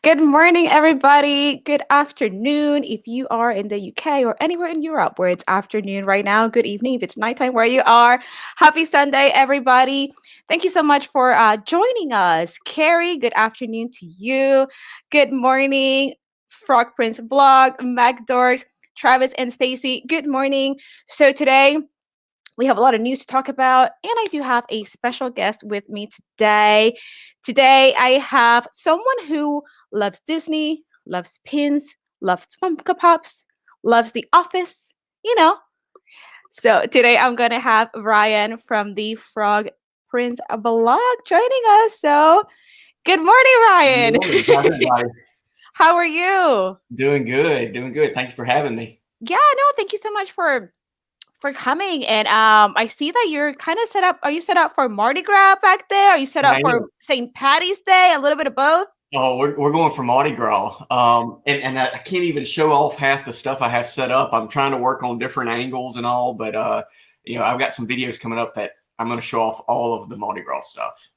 Good morning, everybody. Good afternoon if you are in the UK or anywhere in Europe where it's afternoon right now. Good evening if it's nighttime where you are. Happy Sunday, everybody. Thank you so much for joining us. Carrie, good afternoon to you. Good morning, Frog Prince Vlog, Mac Dorks, Travis, and Stacy. Good morning. So today, we have a lot of news to talk about, and I do have a special guest with me today. Today, I have someone who loves Disney, loves pins, loves Funko Pops, loves The Office, you know. So today, I'm going to have Ryan from the Frog Prince blog joining us. So, good morning, Good Ryan. morning. How's everybody? How are you? Doing good. Doing good. Thank you for having me. Yeah, no, thank you so much for coming. And I see that you're kind of set up. Are you set up for Mardi Gras back there? Are you set I up for am. St. Patty's Day? A little bit of both? Oh, we're going for Mardi Gras. And I can't even show off half the stuff I have set up. I'm trying to work on different angles and all, but I've got some videos coming up that I'm going to show off all of the Mardi Gras stuff.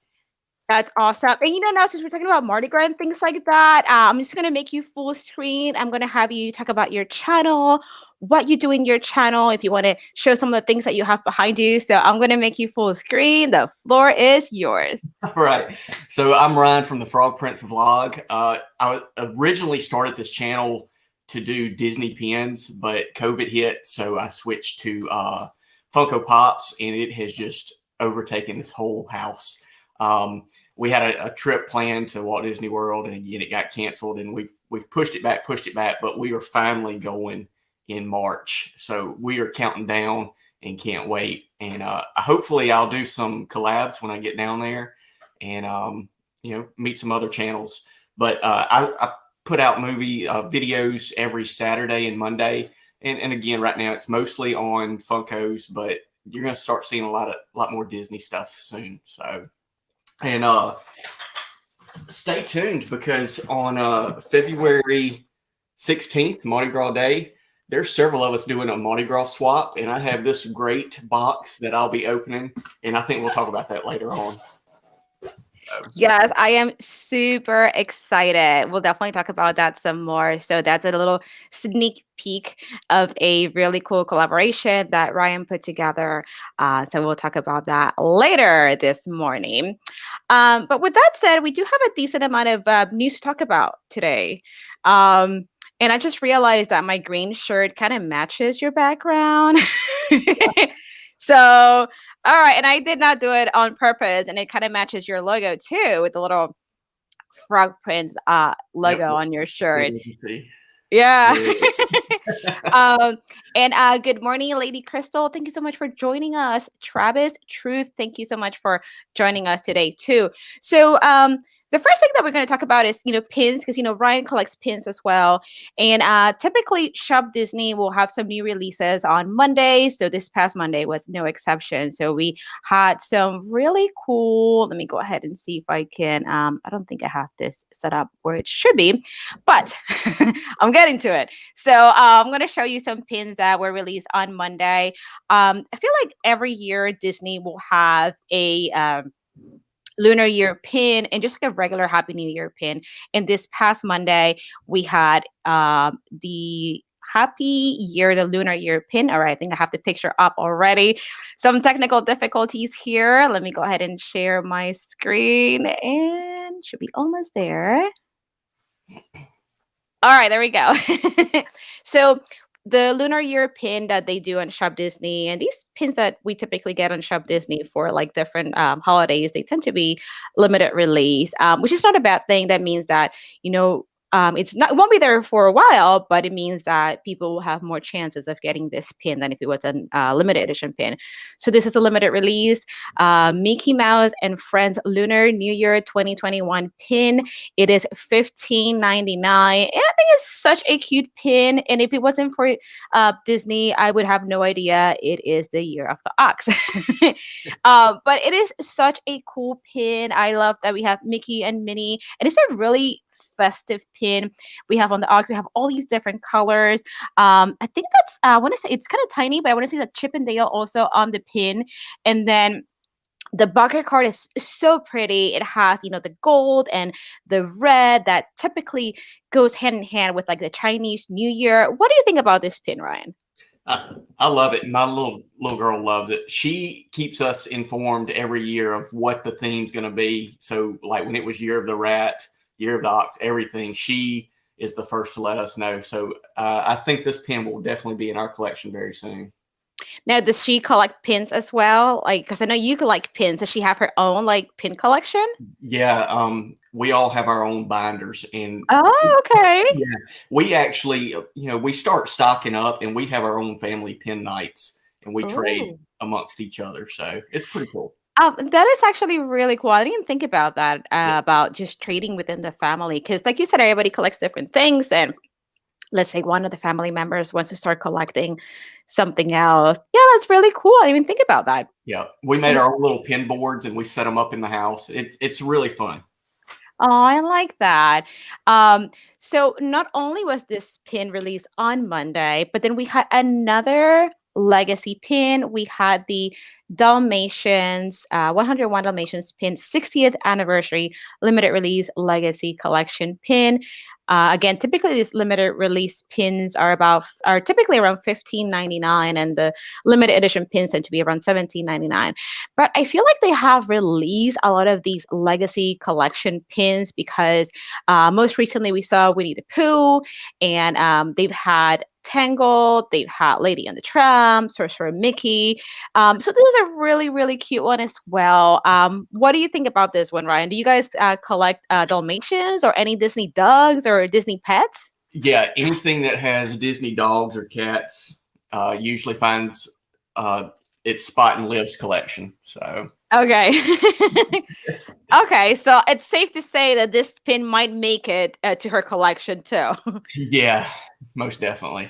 That's awesome. And now since we're talking about Mardi Gras and things like that, I'm just gonna make you full screen. I'm gonna have you talk about your channel, what you do in your channel, if you want to show some of the things that you have behind you. So I'm gonna make you full screen. The floor is yours. All right. So I'm Ryan from the Frog Prince Vlog. I originally started this channel to do Disney pins, but COVID hit, so I switched to Funko Pops, and it has just overtaken this whole house. We had a trip planned to Walt Disney World, and again it got canceled, and we've pushed it back, but we are finally going in March. So we are counting down and can't wait. And hopefully I'll do some collabs when I get down there, and meet some other channels. But I put out movie videos every Saturday and Monday, and again right now it's mostly on Funkos, but you're gonna start seeing a lot more Disney stuff soon. So. And stay tuned, because on February 16th, Mardi Gras Day, there's several of us doing a Mardi Gras swap, and I have this great box that I'll be opening, and I think we'll talk about that later on. Yes, I am super excited. We'll definitely talk about that some more. So that's a little sneak peek of a really cool collaboration that Ryan put together. So we'll talk about that later this morning. But with that said, we do have a decent amount of news to talk about today. And I just realized that my green shirt kind of matches your background. So all right, and I did not do it on purpose, and it kind of matches your logo too, with the little Frog Prince Yep. logo on your shirt. Yeah. Yeah. And good morning, Lady Crystal. Thank you so much for joining us. Travis, Truth, thank you so much for joining us today too. So the first thing that we're going to talk about is, pins, because, Ryan collects pins as well. And typically Shop Disney will have some new releases on Monday. So this past Monday was no exception. So we had some really cool, let me go ahead and see if I can, I don't think I have this set up where it should be, but I'm getting to it. So I'm going to show you some pins that were released on Monday. I feel like every year Disney will have a Lunar Year pin and just like a regular Happy New Year pin. And this past Monday, we had the Happy Year, the Lunar Year pin. All right, I think I have the picture up already. Some technical difficulties here. Let me go ahead and share my screen, and should be almost there. All right, there we go. So the Lunar Year pin that they do on Shop Disney, and these pins that we typically get on Shop Disney for like different holidays, they tend to be limited release, which is not a bad thing. That means that it won't be there for a while, but it means that people will have more chances of getting this pin than if it was a limited edition pin. So this is a limited release Mickey Mouse and Friends Lunar New Year 2021 pin. It is $15.99, and I think it's such a cute pin. And if it wasn't for Disney, I would have no idea it is the year of the ox. But it is such a cool pin. I love that we have Mickey and Minnie, and it's a really festive pin. We have on the ox, we have all these different colors. I think that's I want to say it's kind of tiny, but I want to say that Chip and Dale also on the pin. And then The bucket card is so pretty. It has, the gold and the red that typically goes hand in hand with like the Chinese New Year. What do you think about this pin, Ryan? I love it. My little girl loves it. She keeps us informed every year of what the theme's going to be. So, like when it was Year of the Rat, Year of the Ox, everything, she is the first to let us know. So, I think this pin will definitely be in our collection very soon. Now, does she collect pins as well? Like, because I know you collect pins. Does she have her own like pin collection? Yeah, we all have our own binders, and Oh, okay. yeah, we actually, we start stocking up, and we have our own family pin nights, and we trade Oh. amongst each other. So it's pretty cool. That is actually really cool. I didn't think about that, Yeah. about just trading within the family. Because, like you said, everybody collects different things. And let's say one of the family members wants to start collecting something else. Yeah, that's really cool. I didn't even think about that. Yeah, we made our own little pin boards and we set them up in the house. It's really fun. Oh, I like that. So not only was this pin released on Monday, but then we had another legacy pin. We had the Dalmatians, 101 Dalmatians pin, 60th anniversary limited release legacy collection pin. Again, typically these limited release pins are typically around 15.99, and the limited edition pins tend to be around 17.99. But I feel like they have released a lot of these legacy collection pins because most recently we saw Winnie the Pooh, and they've had Tangled, they've had Lady and the Tramp, Sorcerer Mickey. So this is a really, really cute one as well. What do you think about this one, Ryan? Do you guys collect Dalmatians or any Disney dogs or Disney pets? Yeah, anything that has Disney dogs or cats usually finds its spot in Liv's collection. So Okay. Okay, so it's safe to say that this pin might make it to her collection too. yeah, most definitely.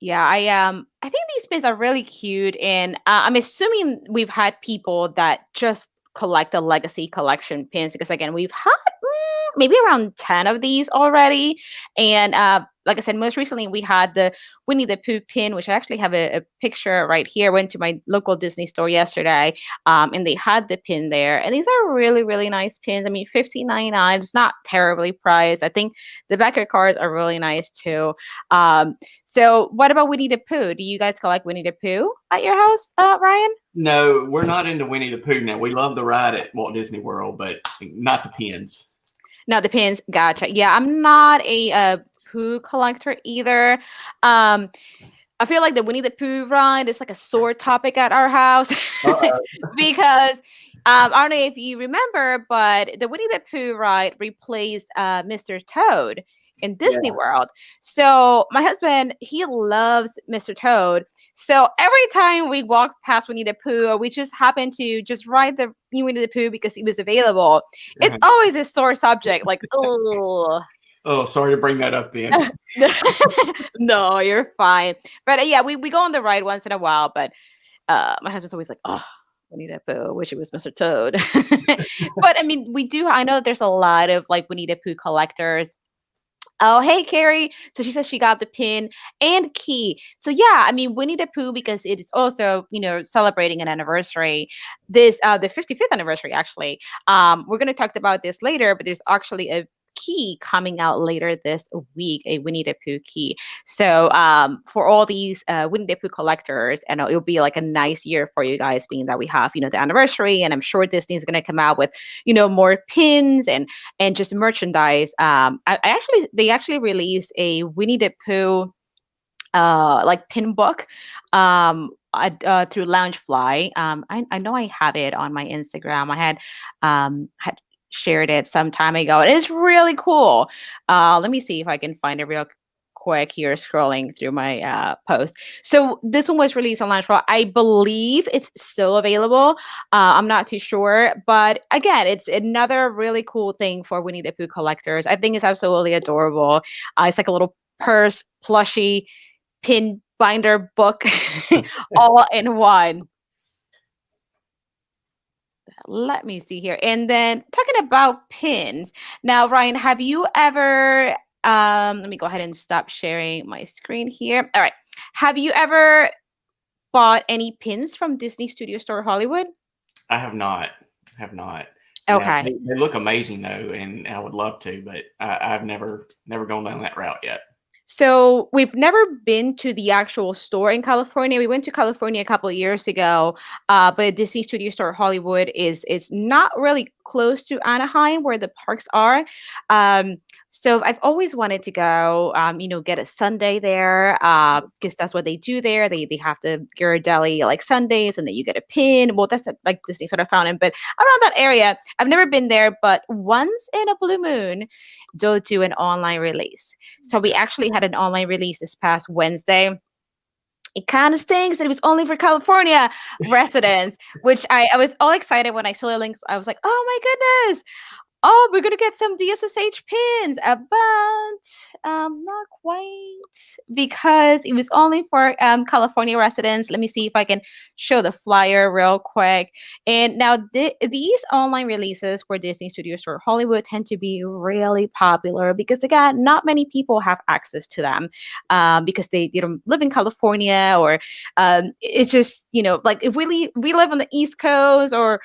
Yeah, I think these pins are really cute, and I'm assuming we've had people that just collect the legacy collection pins because again, we've had maybe around 10 of these already. And like I said, most recently we had the Winnie the Pooh pin, which I actually have a picture right here. Went to my local Disney store yesterday, and they had the pin there. And these are really, really nice pins. I mean, 15.99. It's not terribly priced. I think the backer cards are really nice too. So what about Winnie the Pooh? Do you guys collect Winnie the Pooh at your house, Ryan? No, we're not into Winnie the Pooh now. We love the ride at Walt Disney World, but not the pins. No, the pins. Gotcha. Yeah, I'm not a Pooh collector either. Um, I feel like the Winnie the Pooh ride is like a sore topic at our house because I don't know if you remember, but the Winnie the Pooh ride replaced Mr. Toad in Yeah. Disney World. So my husband, he loves Mr. Toad. So every time we walk past Winnie the Pooh, or we just happen to just ride the new Winnie the Pooh because it was available, it's always a sore subject. Like, oh, Oh, sorry to bring that up then. no, you're fine. But yeah, we go on the ride once in a while. But my husband's always like, oh, Winnie the Pooh. Wish it was Mr. Toad. But I mean, we do. I know that there's a lot of like Winnie the Pooh collectors. Oh, hey, Carrie. So she says she got the pin and key. So yeah, I mean, Winnie the Pooh, because it is also, celebrating an anniversary. This, the 55th anniversary, actually. We're going to talk about this later, but there's actually a key coming out later this week, a Winnie the Pooh key. So for all these Winnie the Pooh collectors, and it'll be like a nice year for you guys, being that we have, the anniversary, and I'm sure Disney's going to come out with, more pins and just merchandise. They actually released a Winnie the Pooh like pin book through Loungefly. I know I have it on my Instagram. I had shared it some time ago. It is really cool. Let me see if I can find it real quick here, scrolling through my post. So this one was released on Loungefly. I believe it's still available. I'm not too sure, but again, it's another really cool thing for Winnie the Pooh collectors. I think it's absolutely adorable. It's like a little purse plushie pin binder book all in one. Let me see here. And then talking about pins. Now, Ryan, have you ever let me go ahead and stop sharing my screen here. All right. Have you ever bought any pins from Disney Studio Store Hollywood? I have not. Have not. Yeah, Okay. they look amazing though, and I would love to, but I've never gone down that route yet. So we've never been to the actual store in California. We went to California a couple of years ago, but Disney Studio Store Hollywood is not really close to Anaheim where the parks are. Um, so I've always wanted to go, get a Sunday there, because that's what they do there. They have the Ghirardelli like Sundays, and then you get a pin. Well, that's like Disney sort of fountain, but around that area, I've never been there. But once in a blue moon, they'll do an online release. So we Okay. actually had an online release this past Wednesday. It kind of stinks that it was only for California residents, which I was all excited when I saw the links. I was like, oh my goodness, oh, we're gonna get some DSSH pins, but not quite because it was only for California residents. Let me see if I can show the flyer real quick. And now these online releases for Disney Studio Store Hollywood tend to be really popular because again, not many people have access to them because they don't live in California or it's just like if we live on the East Coast or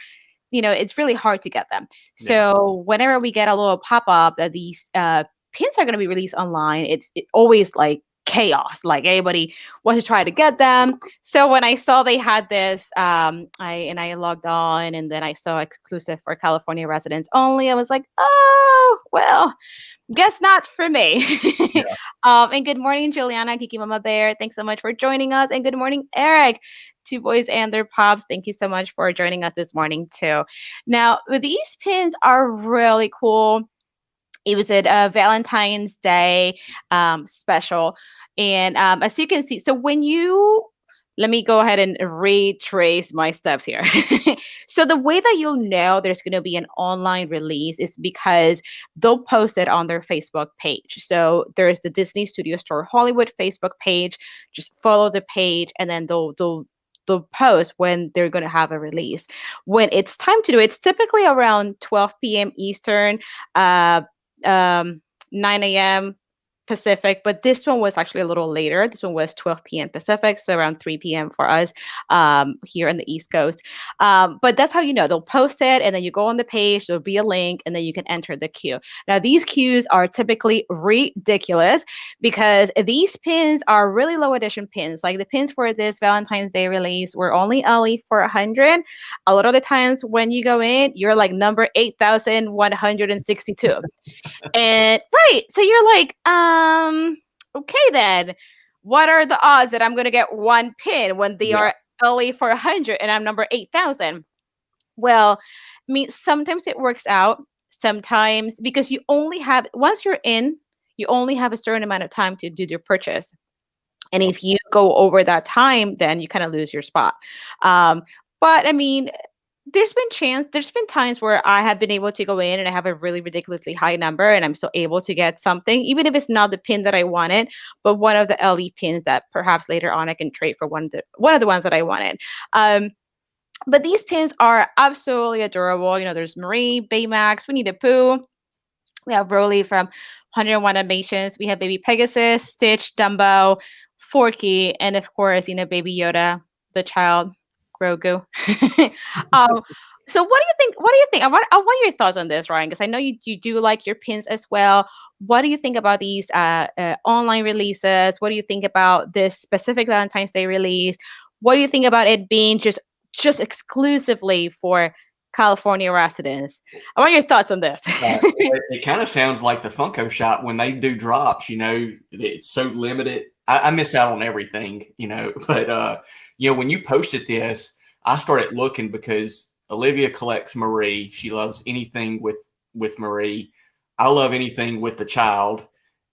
it's really hard to get them. Yeah. So whenever we get a little pop up that these pins are going to be released online, it always like chaos. Like everybody wants to try to get them. So when I saw they had this, I logged on and then I saw exclusive for California residents only. I was like, oh well, guess not for me. Yeah. And good morning, Juliana, Kiki Mama Bear. Thanks so much for joining us. And good morning, Eric. Two boys and their pops. Thank you so much for joining us this morning, too. Now, these pins are really cool. It was a Valentine's Day special. And as you can see, so let me go ahead and retrace my steps here. So the way that you'll know there's going to be an online release is because they'll post it on their Facebook page. So there's the Disney Studio Store Hollywood Facebook page. Just follow the page, and then they'll post when they're going to have a release. When it's time to do it, it's typically around 12 p.m. Eastern, uh, 9 a.m. Pacific, but this one was actually a little later. This one was 12 p.m. Pacific, so around 3 p.m. for us here in the East Coast. But that's how they'll post it, and then you go on the page, there'll be a link, and then you can enter the queue. Now, these queues are typically ridiculous because these pins are really low edition pins. Like the pins for this Valentine's Day release were only for 100. A lot of the times when you go in, you're like number 8,162. And right, so you're like, okay then, what are the odds that I'm gonna get one pin when they Yeah. are only for 100 and I'm number 8,000? Well, I mean, sometimes it works out, sometimes because once you're in, you only have a certain amount of time to do your purchase. And if you go over that time, then you kind of lose your spot. But I mean, there's been times where I have been able to go in and I have a really ridiculously high number and I'm still able to get something, even if it's not the pin that I wanted, but one of the LE pins that perhaps later on I can trade for one of the ones that I wanted. But these pins are absolutely adorable. There's Marie, Baymax, Winnie the Pooh. We have Broly from 101 Animations. We have Baby Pegasus, Stitch, Dumbo, Forky, and of course, Baby Yoda, the child, Grogu. um, so what do you think? What do you think? I want your thoughts on this, Ryan, because I know you do like your pins as well. What do you think about these online releases? What do you think about this specific Valentine's Day release? What do you think about it being just exclusively for California residents? I want your thoughts on this. It kind of sounds like the Funko Shop when they do drops. It's so limited. I miss out on everything. But when you posted this, I started looking because Olivia collects Marie. She loves anything with Marie. I love anything with the child.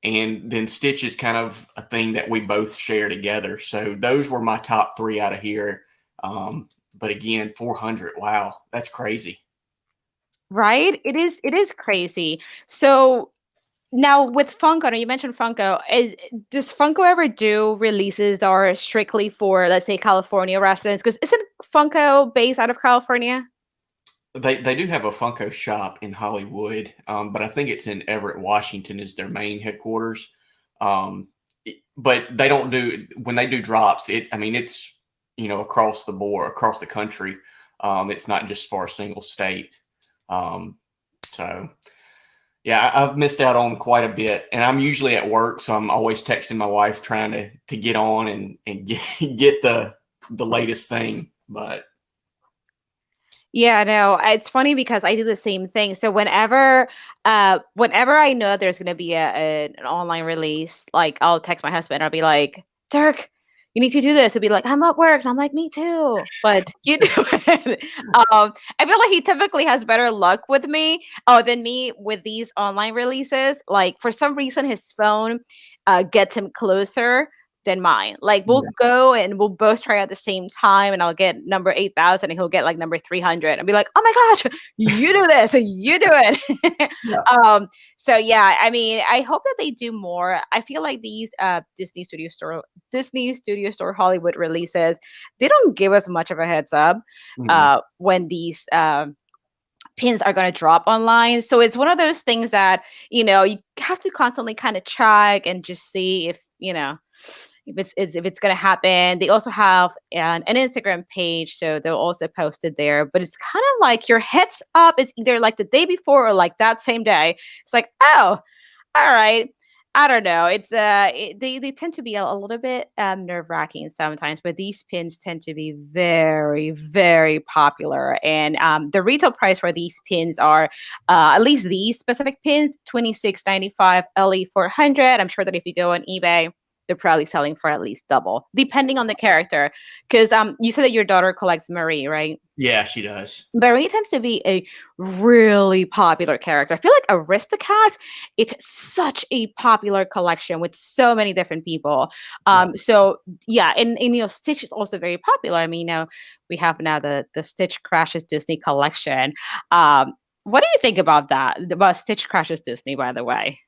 And then Stitch is kind of a thing that we both share together. So those were my top three out of here. But again, 400. Wow, that's crazy. Right? It is crazy. So now with Funko, now you mentioned Funko. Does Funko ever do releases that are strictly for, let's say, California residents? Because isn't Funko based out of California? They do have a Funko shop in Hollywood, but I think it's in Everett, Washington is their main headquarters. But they don't do when they do drops. It's across the board, across the country. It's not just for a single state. So yeah, I've missed out on quite a bit, and I'm usually at work, so I'm always texting my wife trying to get on and get the latest thing. But Yeah, no, it's funny because I do the same thing. So whenever I know there's gonna be an online release, like I'll text my husband, I'll be like, Dirk, you need to do this. He'll be like, I'm at work. And I'm like, me too. But you do it. I feel like he typically has better luck with me, than me with these online releases. Like for some reason his phone gets him closer than mine. Like we'll go and we'll both try at the same time, and I'll get number 8,000, and he'll get like number 300, and be like, "Oh my gosh, you do this, you do it." yeah, So yeah, I mean, I hope that they do more. I feel like these Disney Studio Store Hollywood releases, they don't give us much of a heads up mhm. when these pins are going to drop online. So it's one of those things that, you have to constantly kind of check and just see if, if it's going to happen. They also have an Instagram page, so they'll also post it there. But it's kind of like your heads up. It's either like the day before or like that same day. It's like, oh, all right. I don't know. They tend to be a little bit nerve-wracking sometimes, but these pins tend to be very, very popular. And the retail price for these pins are, at least these specific pins, 26.95 LE 400. I'm sure that if you go on eBay, they're probably selling for at least double, depending on the character. Because you said that your daughter collects Marie, right? Yeah, she does. Marie tends to be a really popular character. I feel like Aristocat, it's such a popular collection with so many different people. Yeah. So yeah, and Stitch is also very popular. I mean, we have now the Stitch Crashes Disney collection. What do you think about that? About Stitch Crashes Disney, by the way?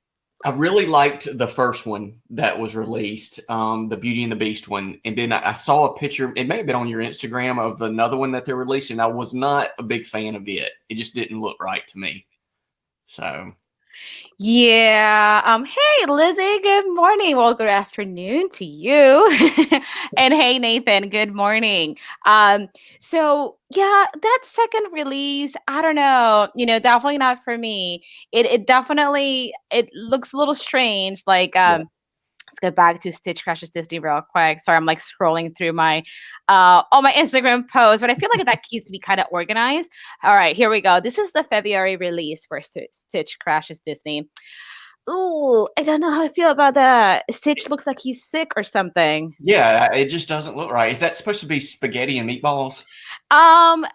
I really liked the first one that was released, the Beauty and the Beast one. And then I saw a picture, it may have been on your Instagram, of another one that they're releasing. I was not a big fan of it. It just didn't look right to me. So, Yeah. Hey, Lizzie, good morning. Well, good afternoon to you. And hey, Nathan, good morning. So yeah, that second release, I don't know, definitely not for me. It definitely it looks a little strange. Like yeah. let's go back to Stitch Crashes Disney real quick. Sorry, I'm like scrolling through my all my Instagram posts, but I feel like that keeps me kind of organized. All right, here we go. This is the February release for Stitch Crashes Disney. Ooh, I don't know how I feel about that. Stitch looks like he's sick or something. Yeah, it just doesn't look right. Is that supposed to be spaghetti and meatballs? You know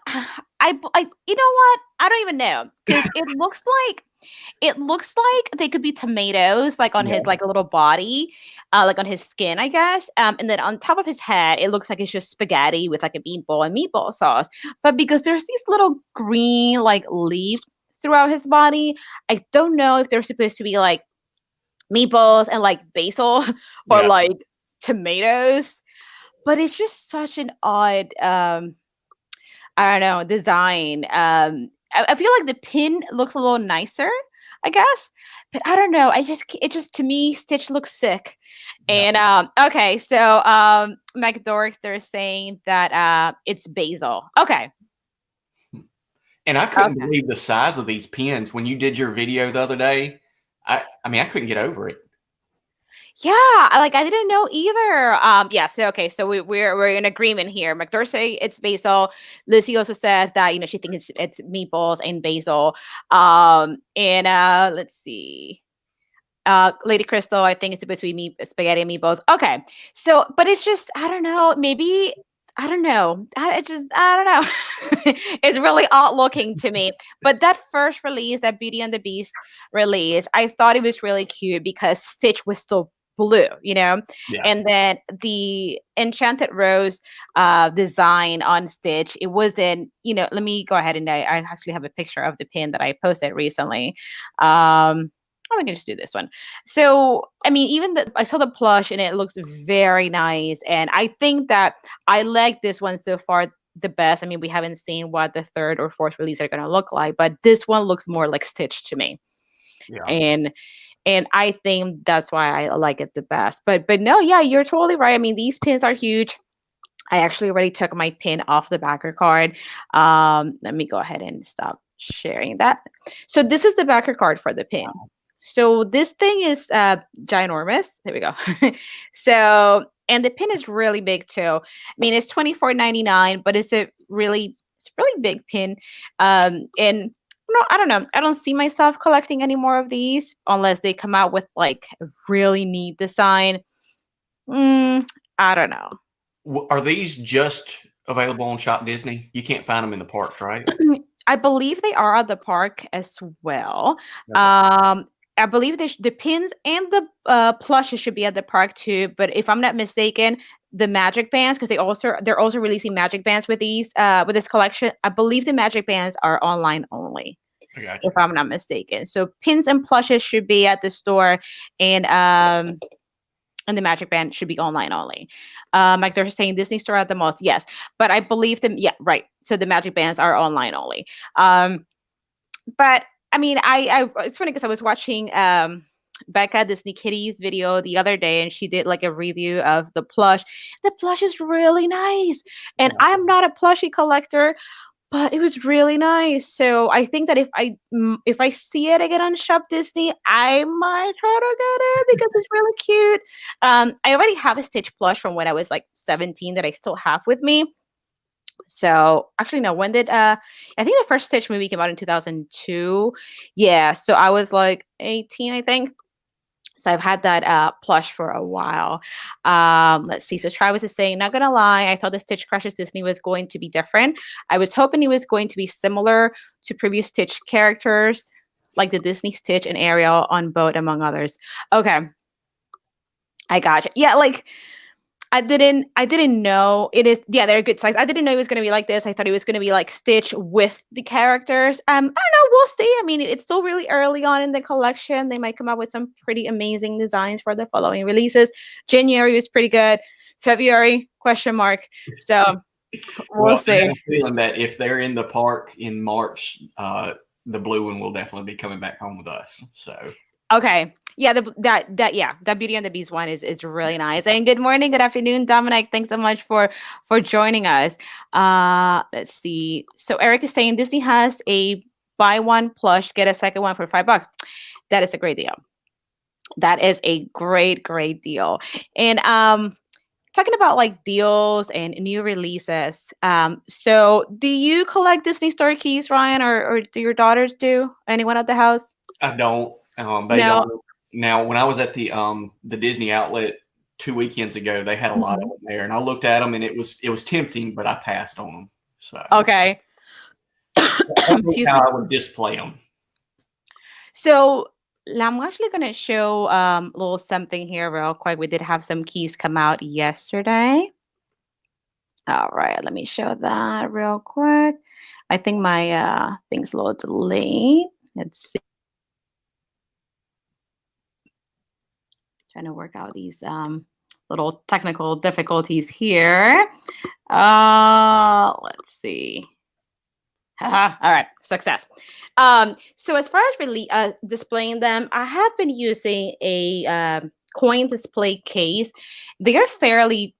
what? I don't even know because it looks like they could be tomatoes, like on his Yeah. like a little body, like on his skin, I guess. And then on top of his head, it looks like it's just spaghetti with like a meatball and meatball sauce. But because there's these little green like leaves throughout his body, I don't know if they're supposed to be like meatballs and like basil or Yeah. like tomatoes. But it's just such an odd I don't know, design. I feel like the pin looks a little nicer, I guess, but I don't know. It just to me, Stitch looks sick. Yeah. And okay, so McDorks, they're saying that it's basil. Okay, And I couldn't okay. believe the size of these pins when you did your video the other day. I mean, I couldn't get over it. Yeah, I didn't know either. Yeah, so okay, so we're in agreement here. McDorsey, it's basil. Lizzie also said that she thinks it's meatballs and basil. And let's see. Lady Crystal, I think it's supposed to be spaghetti and meatballs. Okay, so but it's just I don't know. Maybe I don't know. I don't know. It's really odd looking to me. But that first release, that Beauty and the Beast release, I thought it was really cute because Stitch was still blue. Yeah. And then the Enchanted Rose design on Stitch, it wasn't, let me go ahead and I actually have a picture of the pin that I posted recently. We can just do this one. So, I mean, I saw the plush and it looks very nice. And I think that I like this one so far the best. I mean, we haven't seen what the third or fourth release are going to look like, but this one looks more like Stitch to me. Yeah. And I think that's why I like it the best. But no, yeah, you're totally right. I mean, these pins are huge. I actually already took my pin off the backer card. Let me go ahead and stop sharing that. So this is the backer card for the pin. So this thing is ginormous. There we go. So, and the pin is really big too. I mean, it's $24.99, but it's a really big pin. And no, I don't know. I don't see myself collecting any more of these unless they come out with like a really neat design. I don't know. Are these just available on Shop Disney? You can't find them in the parks, right? I believe they are at the park as well. Okay. I believe the pins and the plushes should be at the park too. But if I'm not mistaken, the magic bands, because they're also releasing magic bands with these with this collection. I believe the magic bands are online only, I got you. if I'm not mistaken. So pins and plushes should be at the store, and the magic band should be online only. Like they're saying Disney store at the most, yes. But I believe them, yeah, right. So the magic bands are online only. But I mean, I it's funny because I was watching Becca Disney Kitties video the other day, and she did like a review of the plush. The plush is really nice, and I'm not a plushie collector, but it was really nice. So I think that if I see it again on Shop Disney, I might try to get it because it's really cute. I already have a Stitch plush from when I was like 17 that I still have with me. So actually, no. When did I think the first Stitch movie came out in 2002? Yeah, so I was like 18, I think. So I've had that plush for a while. Let's see. So Travis is saying, not gonna lie, I thought the Stitch Crushes Disney was going to be different. I was hoping it was going to be similar to previous Stitch characters, like the Disney Stitch and Ariel on Boat, among others. Okay, I gotcha. Yeah, like I didn't know it is. Yeah, they're good size. I didn't know it was gonna be like this. I thought it was gonna be like Stitch with the characters. I don't know. We'll see. I mean, it's still really early on in the collection. They might come up with some pretty amazing designs for the following releases. January was pretty good. February question mark. So we'll Well, I see. have a feeling that if they're in the park in March, the blue one will definitely be coming back home with us. So Okay. Yeah, that Beauty and the Beast one is really nice. And good morning, good afternoon, Dominic. Thanks so much for joining us. Let's see. So Eric is saying Disney has a buy one plush, get a second one for $5. That is a great deal. That is a great deal. And talking about like deals and new releases. So do you collect Disney Store keys, Ryan, or do your daughters do? Anyone at the house? I don't. They No. don't. Now, when I was at the Disney outlet 2 weekends ago, they had a lot of them there, and I looked at them, and it was tempting, but I passed on them. So Okay. that's Excuse how me. I would display them. So I'm actually going to show a little something here real quick. We did have some keys come out yesterday. All right, let me show that real quick. I think my thing's a little delayed. Let's see. Trying to work out these little technical difficulties here. Let's see. All right, success. So as far as really displaying them, I have been using a coin display case. They are fairly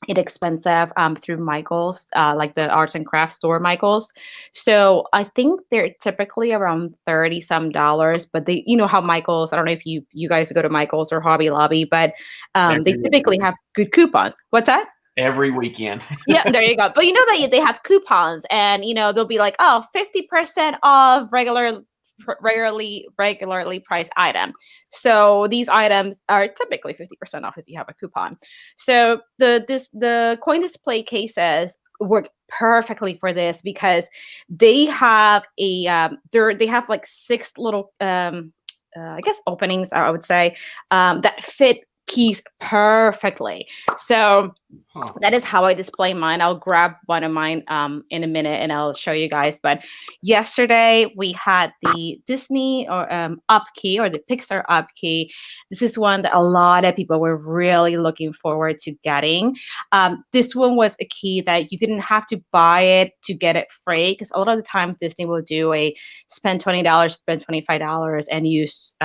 inexpensive through Michael's, like the arts and crafts store Michael's. So I think they're typically around 30 some dollars, but they, you know how Michael's, I don't know if you guys go to Michael's or Hobby Lobby, but they typically have good coupons. What's that? Every weekend. Yeah, there you go. But you know that they have coupons, and they'll be like, oh, 50% off regularly priced item. So these items are typically 50% off if you have a coupon. So the coin display cases work perfectly for this because they have they have like six little I guess openings, I would say, that fit keys perfectly. So that is how I display mine. I'll grab one of mine in a minute and I'll show you guys. But yesterday we had the Disney or up key, or the Pixar up key. This is one that a lot of people were really looking forward to getting. This one was a key that you didn't have to buy it to get it free, because a lot of the times Disney will do a spend $20, spend $25 and use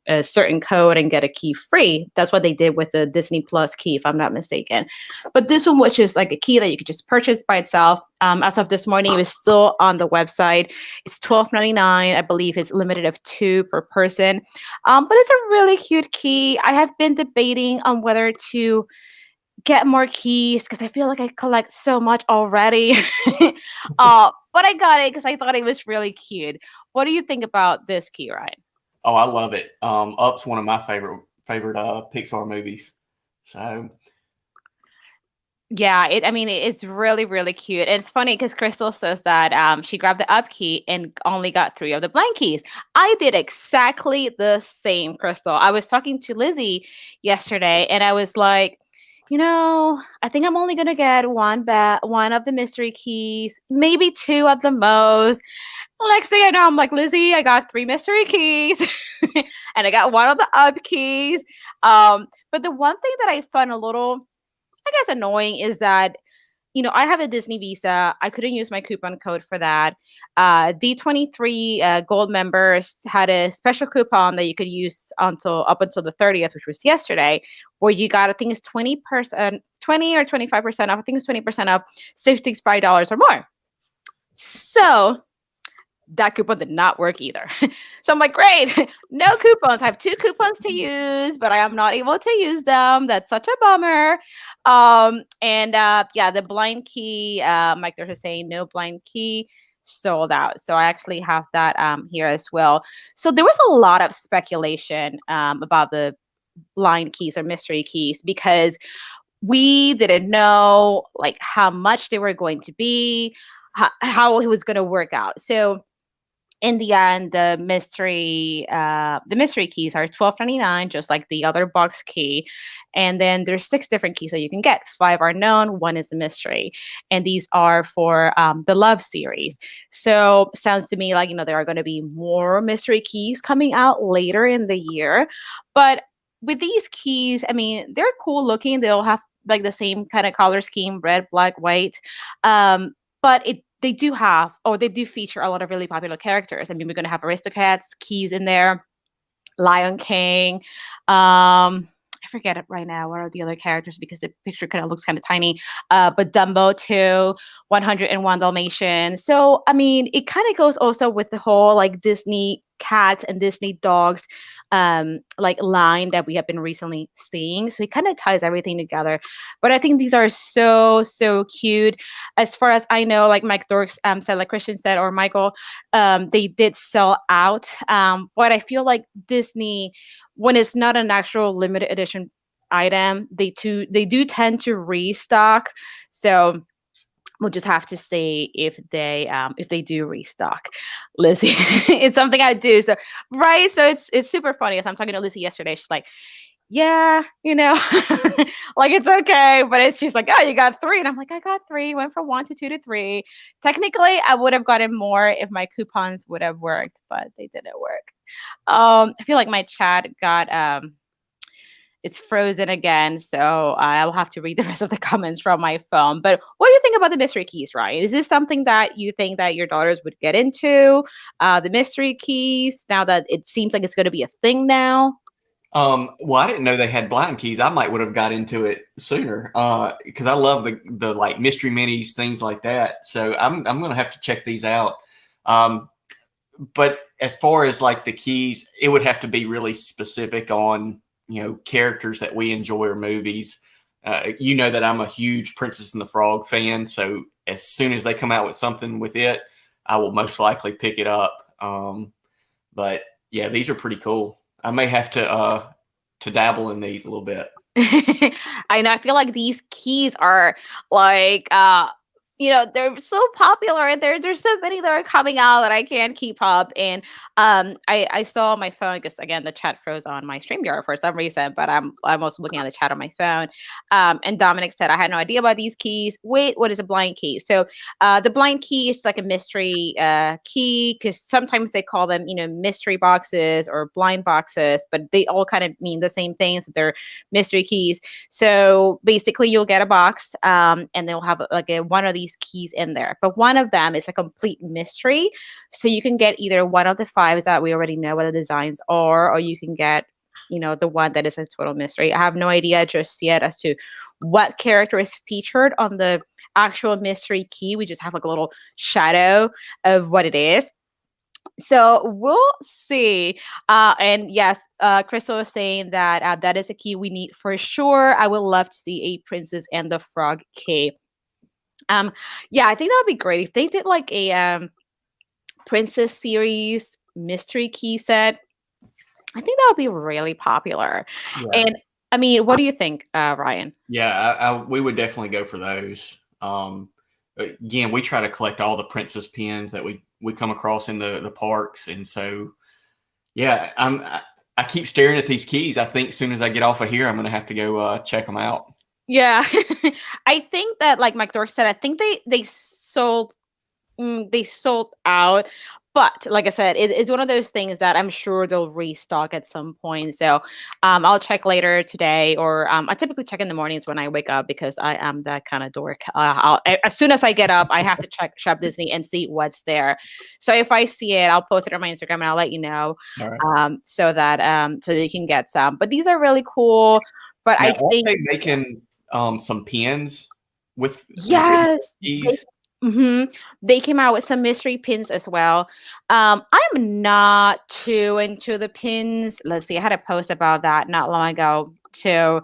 a certain code and get a key free. That's what they did with the Disney Plus key, if I'm not mistaken. But this one was just like a key that you could just purchase by itself. As of this morning, it was still on the website. It's $12.99. I believe it's limited of 2 per person. But it's a really cute key. I have been debating on whether to get more keys because I feel like I collect so much already. But I got it because I thought it was really cute. What do you think about this key, Ryan? Oh, I love it. Up's one of my favorite Pixar movies. So Yeah, I mean, it's really, really cute. And it's funny because Crystal says that she grabbed the up key and only got 3 of the blank keys. I did exactly the same, Crystal. I was talking to Lizzie yesterday and I was like, I think I'm only gonna get one of the mystery keys, maybe 2 at the most. Next thing I know, I'm like, Lizzie, I got 3 mystery keys and I got one of the up keys. But the one thing that I found a little, I guess, annoying is that I have a Disney Visa. I couldn't use my coupon code for that. D23 Gold members had a special coupon that you could use up until the 30th, which was yesterday, where you got, I think it's 20%, 20 or 25% off. I think it's 20% off, $65 or more. So that coupon did not work either. So I'm like, great, no coupons. I have 2 coupons to use, but I am not able to use them. That's such a bummer. And yeah, the blind key, Mike, they're saying no blind key, sold out. So I actually have that here as well. So there was a lot of speculation about the blind keys or mystery keys because we didn't know like how much they were going to be, how it was going to work out. So in the end, the mystery keys are $12.99, just like the other box key. And then there's 6 different keys that you can get. 5 are known, 1 is a mystery, and these are for the Love series. So sounds to me like there are going to be more mystery keys coming out later in the year. But with these keys, I mean, they're cool looking. They'll have like the same kind of color scheme, red, black, white. But they do feature a lot of really popular characters. I mean, we're going to have Aristocats keys in there, Lion King. I forget it right now. What are the other characters? Because the picture kind of looks kind of tiny. But Dumbo too, 101 Dalmatians. So, I mean, it kind of goes also with the whole like Disney cats and Disney dogs like line that we have been recently seeing. So it kind of ties everything together. But I think these are so, so cute. As far as I know, like Mike Dorks said, like Christian said, or Michael, they did sell out. But I feel like Disney, when it's not an actual limited edition item, they do tend to restock. So we'll just have to see if they do restock. Lizzie, it's something I do. So right, so it's super funny. As I'm talking to Lizzie yesterday, she's like, yeah, like it's okay, but it's just like, oh, you got 3, and I'm like, I got 3, went from 1 to 2 to 3. Technically, I would have gotten more if my coupons would have worked, but they didn't work. I feel like my chat got it's frozen again, so I'll have to read the rest of the comments from my phone. But what do you think about the mystery keys, Ryan? Is this something that you think that your daughters would get into? The mystery keys, now that it seems like it's going to be a thing now? Well, I didn't know they had blind keys. I might would have got into it sooner because I love the like mystery minis, things like that. So I'm gonna have to check these out. But as far as like the keys, it would have to be really specific on characters that we enjoy or movies. That I'm a huge Princess and the Frog fan, so as soon as they come out with something with it, I will most likely pick it up. But yeah, these are pretty cool. I may have to dabble in these a little bit. I know. I feel like these keys are like they're so popular, and there's so many that are coming out that I can't keep up. And I saw on my phone, because again the chat froze on my StreamYard for some reason, but I'm also looking at the chat on my phone. And Dominic said, I had no idea about these keys. Wait, what is a blind key? So the blind key is like a mystery key, because sometimes they call them mystery boxes or blind boxes, but they all kind of mean the same thing. So they're mystery keys. So basically you'll get a box and they'll have like one of these keys in there, but one of them is a complete mystery. So you can get either one of the 5s that we already know what the designs are, or you can get the one that is a total mystery. I have no idea just yet as to what character is featured on the actual mystery key. We just have like a little shadow of what it is. So we'll see. And yes, Crystal was saying that that is a key we need for sure. I would love to see a Princess and the Frog key. Yeah, I think that would be great if they did like a Princess series mystery key set. I think that would be really popular. Yeah. And I mean, what do you think, Ryan? Yeah, we would definitely go for those. Again, we try to collect all the princess pins that we come across in the parks, and so yeah, I keep staring at these keys. I think as soon as I get off of here, I'm gonna have to go check them out. Yeah, I think that like Mike Dork said, I think they sold out. But like I said, it's one of those things that I'm sure they'll restock at some point. So I'll check later today, or I typically check in the mornings when I wake up because I am that kind of dork. As soon as I get up, I have to check Shop Disney and see what's there. So if I see it, I'll post it on my Instagram and I'll let you know, All right. so that you can get some. But these are really cool. But Now, I aren't think they making some pins with yes, keys? they came out with some mystery pins as well. I'm not too into the pins. Let's see, I had a post about that not long ago too.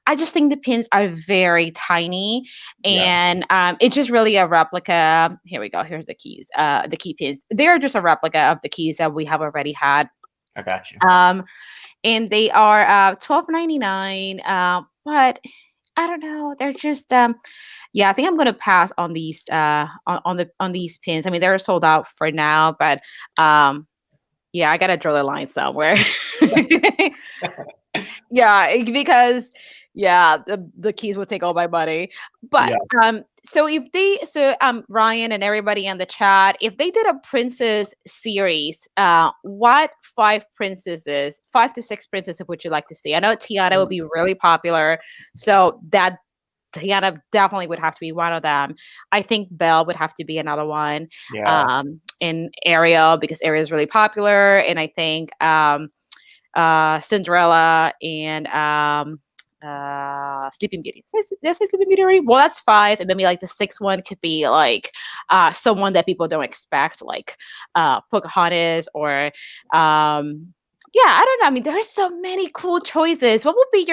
I just think the pins are very tiny, Yeah, and it's just really a replica. Here we go. Here's the keys. The key pins. They're just a replica of the keys that we have already had. I got you. And they are $12.99. But I don't know. They're just yeah, I think I'm gonna pass on these on these pins. I mean, they're sold out for now, but yeah, I gotta draw the line somewhere. Yeah, because yeah, the keys will take all my money. But Yeah. so if they so Ryan and everybody in the chat, if they did a princess series, what five to six princesses would you like to see? I know Tiana would be really popular, so that Tiana definitely would have to be one of them. I think Belle would have to be another one. Yeah. In Ariel, because Ariel is really popular, and I think Cinderella and Sleeping Beauty. Did I say Sleeping Beauty already? Well, that's five, and maybe like the sixth one could be like someone that people don't expect, like Pocahontas or yeah, I don't know. I mean, there are so many cool choices. What would be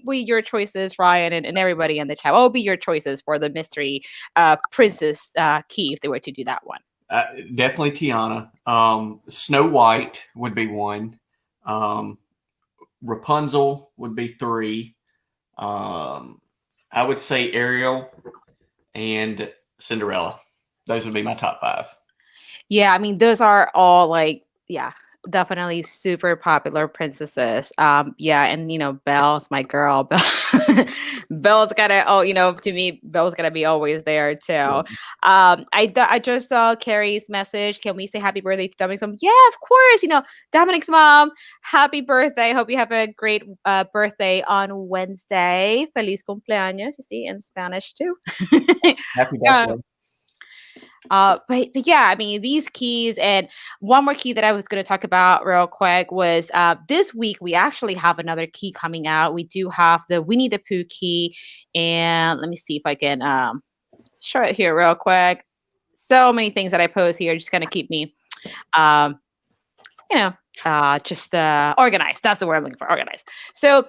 be your choices, Ryan, and everybody in the chat? What would be your choices for the mystery princess key if they were to do that one? Definitely Tiana. Snow White would be one. Rapunzel would be three. I would say Ariel and Cinderella. Those would be my top five. Yeah, I mean, those are all like, yeah, definitely super popular princesses. Yeah, and Belle's my girl. Belle's gotta, oh, to me, Belle's gotta be always there too. I just saw Carrie's message. Can we say happy birthday to Dominic's mom? Yeah, of course. Dominic's mom, happy birthday. Hope you have a great birthday on Wednesday. Feliz cumpleaños, you see, in Spanish too. Happy Um, birthday. But yeah, I mean, these keys, and one more key that I was going to talk about real quick was this week we actually have another key coming out. We do have the Winnie the Pooh key, and let me see if I can show it here real quick. So many things that I post here just going to keep me, just organized. That's the word I'm looking for, organized. So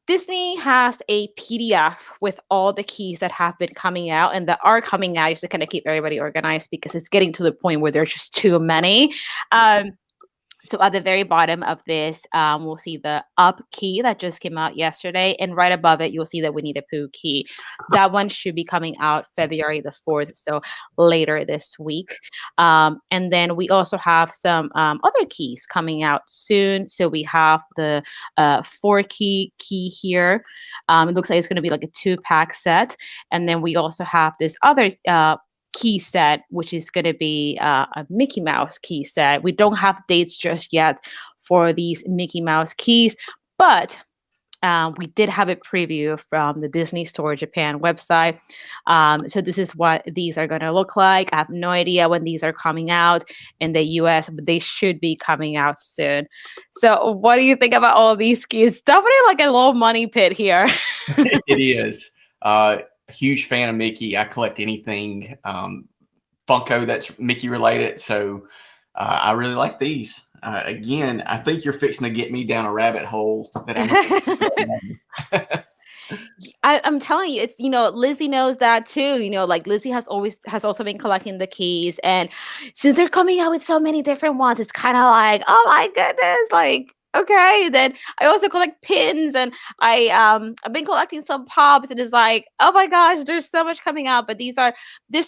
Disney has a PDF with all the keys that have been coming out and that are coming out just to kind of keep everybody organized because it's getting to the point where there's just too many. So at the very bottom of this, we'll see the Up key that just came out yesterday. And right above it, you'll see the Winnie the Pooh key. That one should be coming out February the 4th, so later this week. And then we also have some other keys coming out soon. So we have the 4-key here. It looks like it's going to be like a 2-pack set. And then we also have this other key set, which is going to be a Mickey Mouse key set. We don't have dates just yet for these Mickey Mouse keys, but we did have a preview from the Disney Store Japan website. So this is what these are going to look like. I have no idea when these are coming out in the US, but they should be coming out soon. So what do you think about all of these keys? Definitely like a little money pit here. It is. A huge fan of Mickey. I collect anything Funko that's Mickey related. So I really like these. Again, I think you're fixing to get me down a rabbit hole that I'm going. I'm telling you, it's Lizzie knows that too. Like Lizzie has also been collecting the keys, and since they're coming out with so many different ones, it's kind of like, oh my goodness, like okay. Then I also collect pins, and I've been collecting some pops, and it's like, oh my gosh, there's so much coming out. But this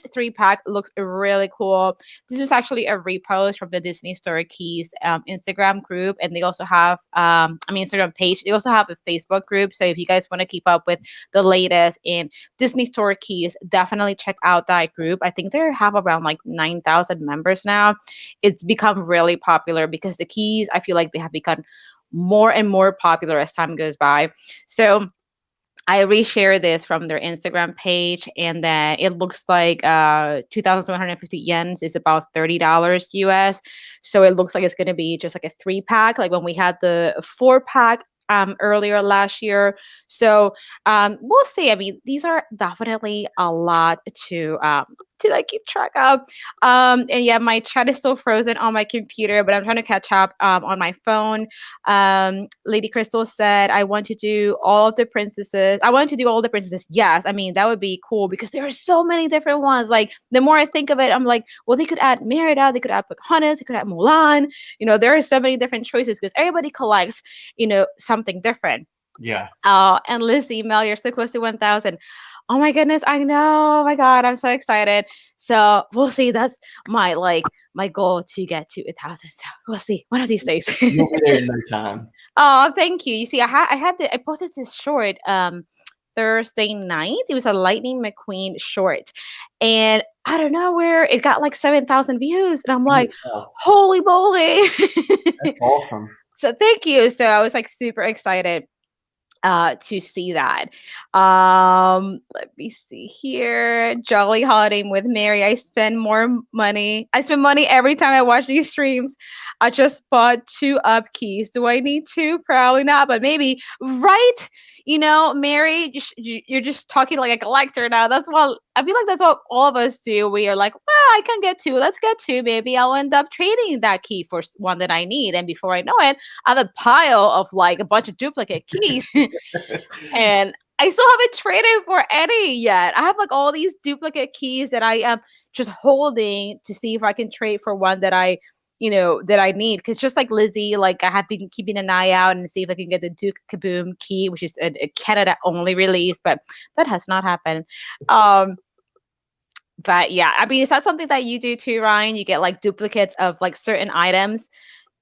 3-pack looks really cool. This was actually a repost from the Disney Store Keys Instagram group, and they also have Instagram page. They also have a Facebook group. So if you guys want to keep up with the latest in Disney Store Keys, definitely check out that group. I think they have around like 9,000 members now. It's become really popular because the keys, I feel like they have become more and more popular as time goes by. So I reshare this from their Instagram page, and then it looks like 2,150 yens is about $30 US. So it looks like it's going to be just like a 3-pack, like when we had the 4-pack earlier last year. So we'll see. I mean, these are definitely a lot to like keep track of. And yeah, my chat is still frozen on my computer, but I'm trying to catch up on my phone. Lady Crystal said, I want to do all of the princesses. I want to do all the princesses. Yes, I mean, that would be cool because there are so many different ones. Like, the more I think of it, I'm like, well, they could add Merida, they could add Pocahontas, they could add Mulan. There are so many different choices because everybody collects, something different. Yeah. And Lizzie, Mel, you're so close to 1,000. Oh my goodness, I know. Oh my God, I'm so excited. So we'll see. That's my goal to get to 1,000. So we'll see one of these days. You'll be there in no time. Oh, thank you. You see, I posted this short Thursday night. It was a Lightning McQueen short, and I don't know where it got like 7,000 views, and I'm like, holy moly! That's awesome. So thank you. So I was like super excited to see that. Let me see here. Jolly holiday with Mary. I spend money every time I watch these streams. I just bought 2 up keys. Do I need 2? Probably not, but maybe. Right? Mary, you're just talking like a collector now. That's what I feel like that's what all of us do. We are like, well, I can get 2. Let's get 2. Maybe I'll end up trading that key for one that I need. And before I know it, I have a pile of like a bunch of duplicate keys. And I still haven't traded for any yet. I have like all these duplicate keys that I am just holding to see if I can trade for one that I need. Because just like Lizzie, like I have been keeping an eye out and see if I can get the Duke Kaboom key, which is a Canada only release, but that has not happened. But yeah, I mean, is that something that you do too, Ryan? You get like duplicates of like certain items,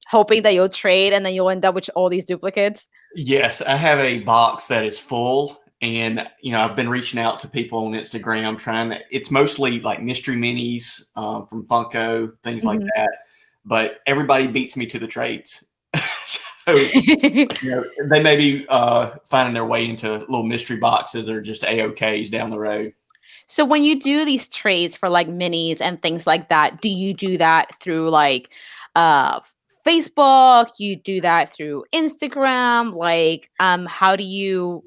hoping that you'll trade and then you'll end up with all these duplicates? Yes, I have a box that is full, and I've been reaching out to people on Instagram it's mostly like mystery minis from Funko, things like that. But everybody beats me to the trades. So they may be finding their way into little mystery boxes or just AOKs down the road. So when you do these trades for like minis and things like that, do you do that through like Facebook? You do that through Instagram? Like how do you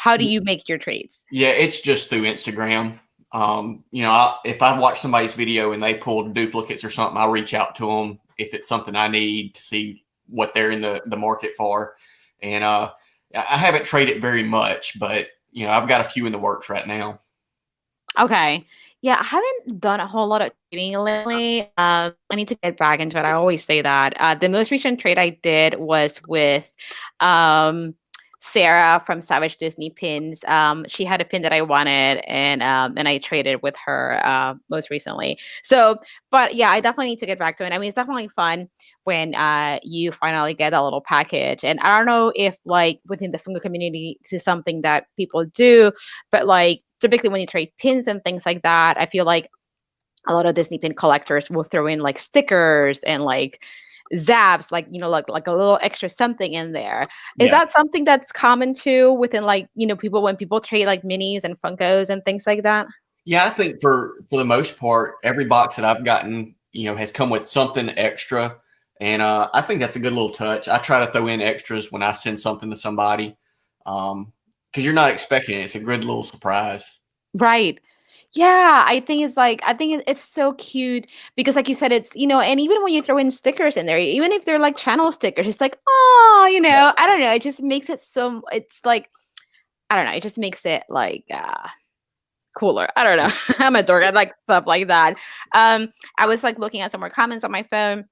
make your trades? Yeah, it's just through Instagram. If I watch somebody's video and they pull duplicates or something, I'll reach out to them if it's something I need to see what they're in the market for. And I haven't traded very much, but I've got a few in the works right now. Okay. Yeah, I haven't done a whole lot of trading lately. I need to get back into it. I always say that. The most recent trade I did was with Sarah from Savage Disney Pins. She had a pin that I wanted, and I traded with her most recently. So, but yeah, I definitely need to get back to it. I mean, it's definitely fun when you finally get a little package. And I don't know if like within the Funko community, this is something that people do, but like typically when you trade pins and things like that, I feel like a lot of Disney pin collectors will throw in like stickers and like zaps, like like a little extra something in there. Is that something that's common too within like people when people trade like minis and Funkos and things like that? Yeah, I think for the most part, every box that I've gotten has come with something extra, and I think that's a good little touch. I try to throw in extras when I send something to somebody, because you're not expecting it. It's a good little surprise. Right. Yeah, I think it's so cute because like you said, it's, and even when you throw in stickers in there, even if they're like channel stickers, it's like, oh, Yeah. I don't know, it just makes it so, it's like, I don't know, it just makes it like cooler. I don't know. I'm a dork. I like stuff like that. I was like looking at some more comments on my phone.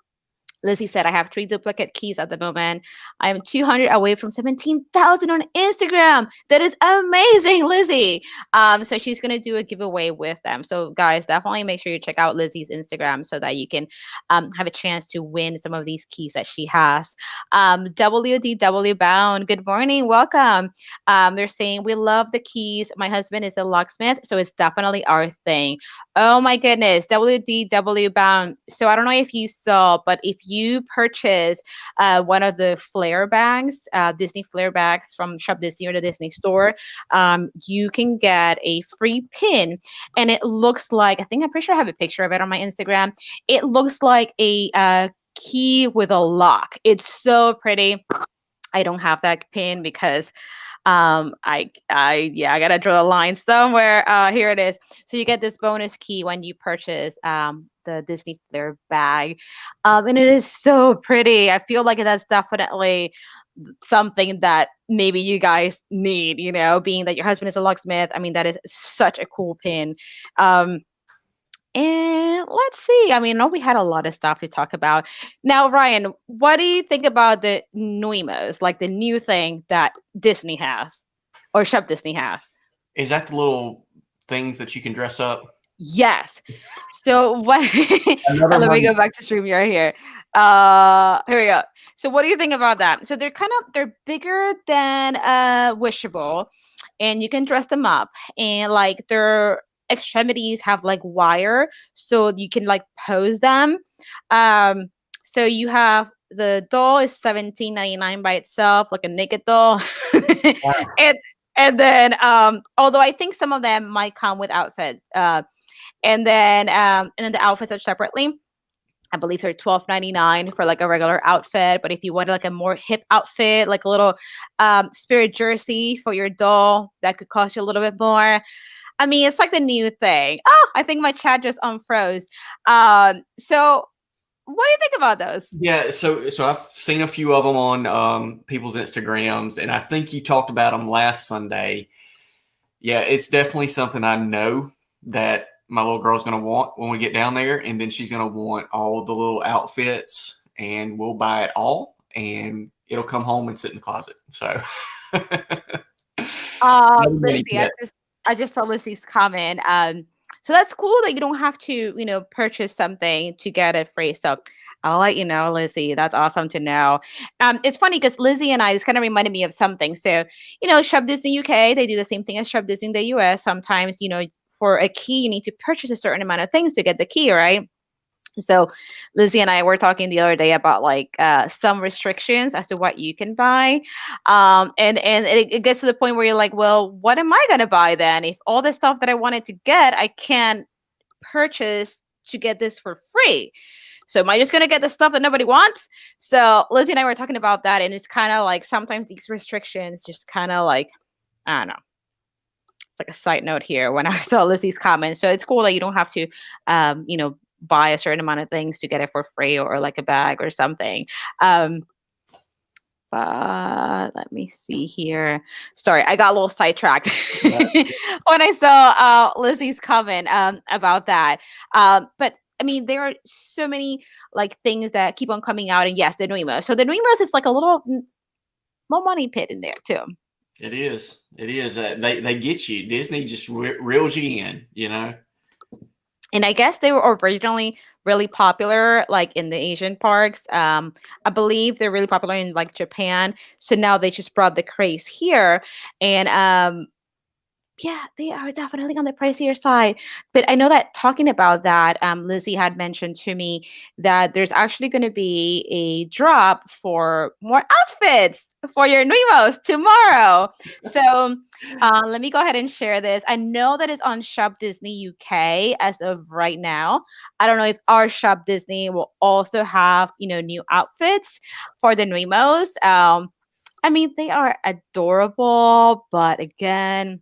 Lizzie said, I have 3 duplicate keys at the moment. I am 200 away from 17,000 on Instagram. That is amazing, Lizzie. So she's going to do a giveaway with them. So guys, definitely make sure you check out Lizzie's Instagram so that you can have a chance to win some of these keys that she has. WDW Bound, good morning. Welcome. They're saying, we love the keys. My husband is a locksmith, so it's definitely our thing. Oh my goodness, WDW Bound. So I don't know if you saw, but if you purchase one of the flare bags, Disney flare bags from Shop Disney or the Disney store, you can get a free pin. And it looks like, I think I'm pretty sure I have a picture of it on my Instagram. It looks like a key with a lock. It's so pretty. I don't have that pin because I gotta draw a line somewhere. Here it is. So you get this bonus key when you purchase the Disney Flair bag, and it is so pretty. I feel like that's definitely something that maybe you guys need. Being that your husband is a locksmith. I mean, that is such a cool pin. And let's see. I mean, I know we had a lot of stuff to talk about. Now, Ryan, what do you think about the Nuimos, like the new thing that Disney has or Shop Disney has? Is that the little things that you can dress up? Yes. So what Another let me one. go back to StreamYard here. Here we go. So what do you think about that? So they're bigger than wishable, and you can dress them up, and like their extremities have like wire so you can like pose them. So you have the doll is 17.99 by itself, like a naked doll. and and then although I think some of them might come with outfits. And then the outfits are separately. I believe they're $12.99 for like a regular outfit. But if you wanted like a more hip outfit, like a little spirit jersey for your doll, that could cost you a little bit more. I mean, it's like the new thing. Oh, I think my chat just unfroze. So what do you think about those? Yeah, so I've seen a few of them on people's Instagrams, and I think you talked about them last Sunday. Yeah, it's definitely something I know that my little girl's going to want when we get down there, and then she's going to want all the little outfits, and we'll buy it all, and it'll come home and sit in the closet. So, Lizzie, I just saw Lizzie's comment. So that's cool that you don't have to, purchase something to get it free. So I'll let you know, Lizzie. That's awesome to know. It's funny because Lizzie and I, this kind of reminded me of something. So, Shop Disney UK, they do the same thing as Shop Disney the US. Sometimes, for a key, you need to purchase a certain amount of things to get the key, right? So Lizzie and I were talking the other day about like some restrictions as to what you can buy. And it gets to the point where you're like, well, what am I going to buy then? If all the stuff that I wanted to get, I can't purchase to get this for free. So am I just going to get the stuff that nobody wants? So Lizzie and I were talking about that. And it's kind of like sometimes these restrictions just kind of like, I don't know. It's like a side note here when I saw Lizzie's comment. So it's cool that you don't have to, buy a certain amount of things to get it for free or like a bag or something. But let me see here. Sorry, I got a little sidetracked when I saw Lizzie's comment about that. But I mean, there are so many like things that keep on coming out, and yes, the Nuimos. So the Nuimos is like a little money pit in there too. It is. It is. They get you. Disney just reels you in. And I guess they were originally really popular, like in the Asian parks. I believe they're really popular in like Japan. So now they just brought the craze here, and yeah, they are definitely on the pricier side. But I know that talking about that, Lizzie had mentioned to me that there's actually going to be a drop for more outfits for your Nuimos tomorrow. So let me go ahead and share this. I know that it's on Shop Disney UK as of right now. I don't know if our Shop Disney will also have, new outfits for the Nuimos. I mean, they are adorable, but again,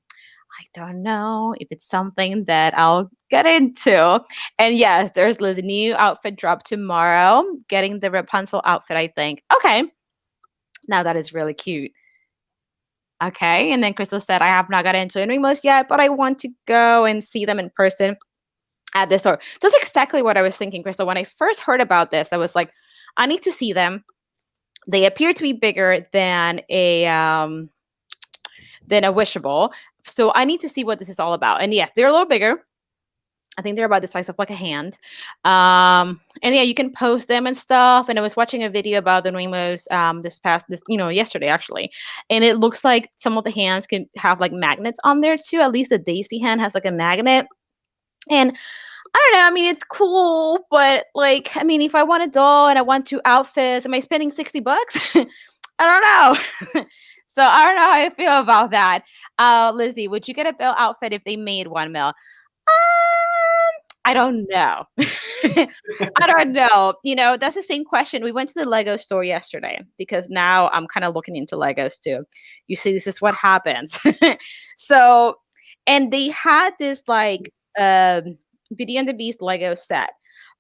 I don't know if it's something that I'll get into. And yes, there's Liz new outfit drop tomorrow. Getting the Rapunzel outfit, I think. Okay, now that is really cute. Okay, and then Crystal said, I have not got into Animos yet, but I want to go and see them in person at the store. Just exactly what I was thinking, Crystal. When I first heard about this, I was like, I need to see them. They appear to be bigger than a wishable. So I need to see what this is all about. And yes, they're a little bigger. I think they're about the size of like a hand. And yeah, you can post them and stuff. And I was watching a video about the Nuimos yesterday actually. And it looks like some of the hands can have like magnets on there too. At least the Daisy hand has like a magnet. And I don't know. I mean, it's cool, but like, I mean, if I want a doll and I want two outfits, am I spending $60? I don't know. So I don't know how I feel about that. Lizzie, would you get a Belle outfit if they made one, Mel? I don't know. I don't know. You know, that's the same question. We went to the Lego store yesterday because now I'm kind of looking into Legos too. You see, this is what happens. So, and they had this like Beauty and the Beast Lego set,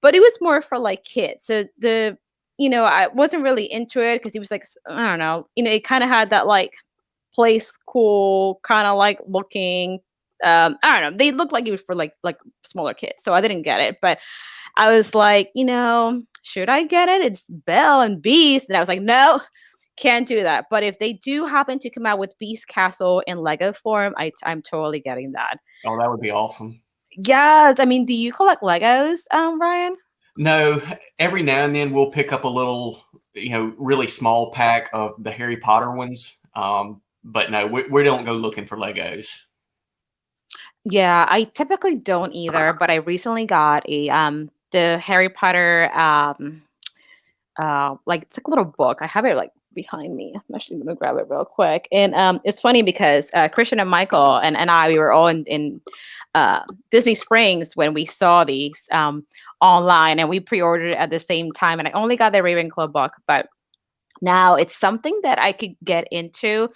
but it was more for like kids. So I wasn't really into it because it was like, I don't know, it kind of had that like play school kind of like looking. I don't know. They looked like it was for like smaller kids, so I didn't get it. But I was like, should I get it? It's Belle and Beast, and I was like, no, can't do that. But if they do happen to come out with Beast Castle in Lego form, I'm totally getting that. Oh, that would be awesome. Yes, I mean, do you collect Legos, Ryan? No, every now and then we'll pick up a little, really small pack of the Harry Potter ones. But no, we don't go looking for Legos. Yeah, I typically don't either, but I recently got the Harry Potter like it's like a little book. I have it like behind me. I'm actually gonna grab it real quick. And it's funny because Christian and Michael and we were all in Disney Springs when we saw these online, and we pre-ordered it at the same time, and I only got the Ravenclaw book, but now it's something that I could get into,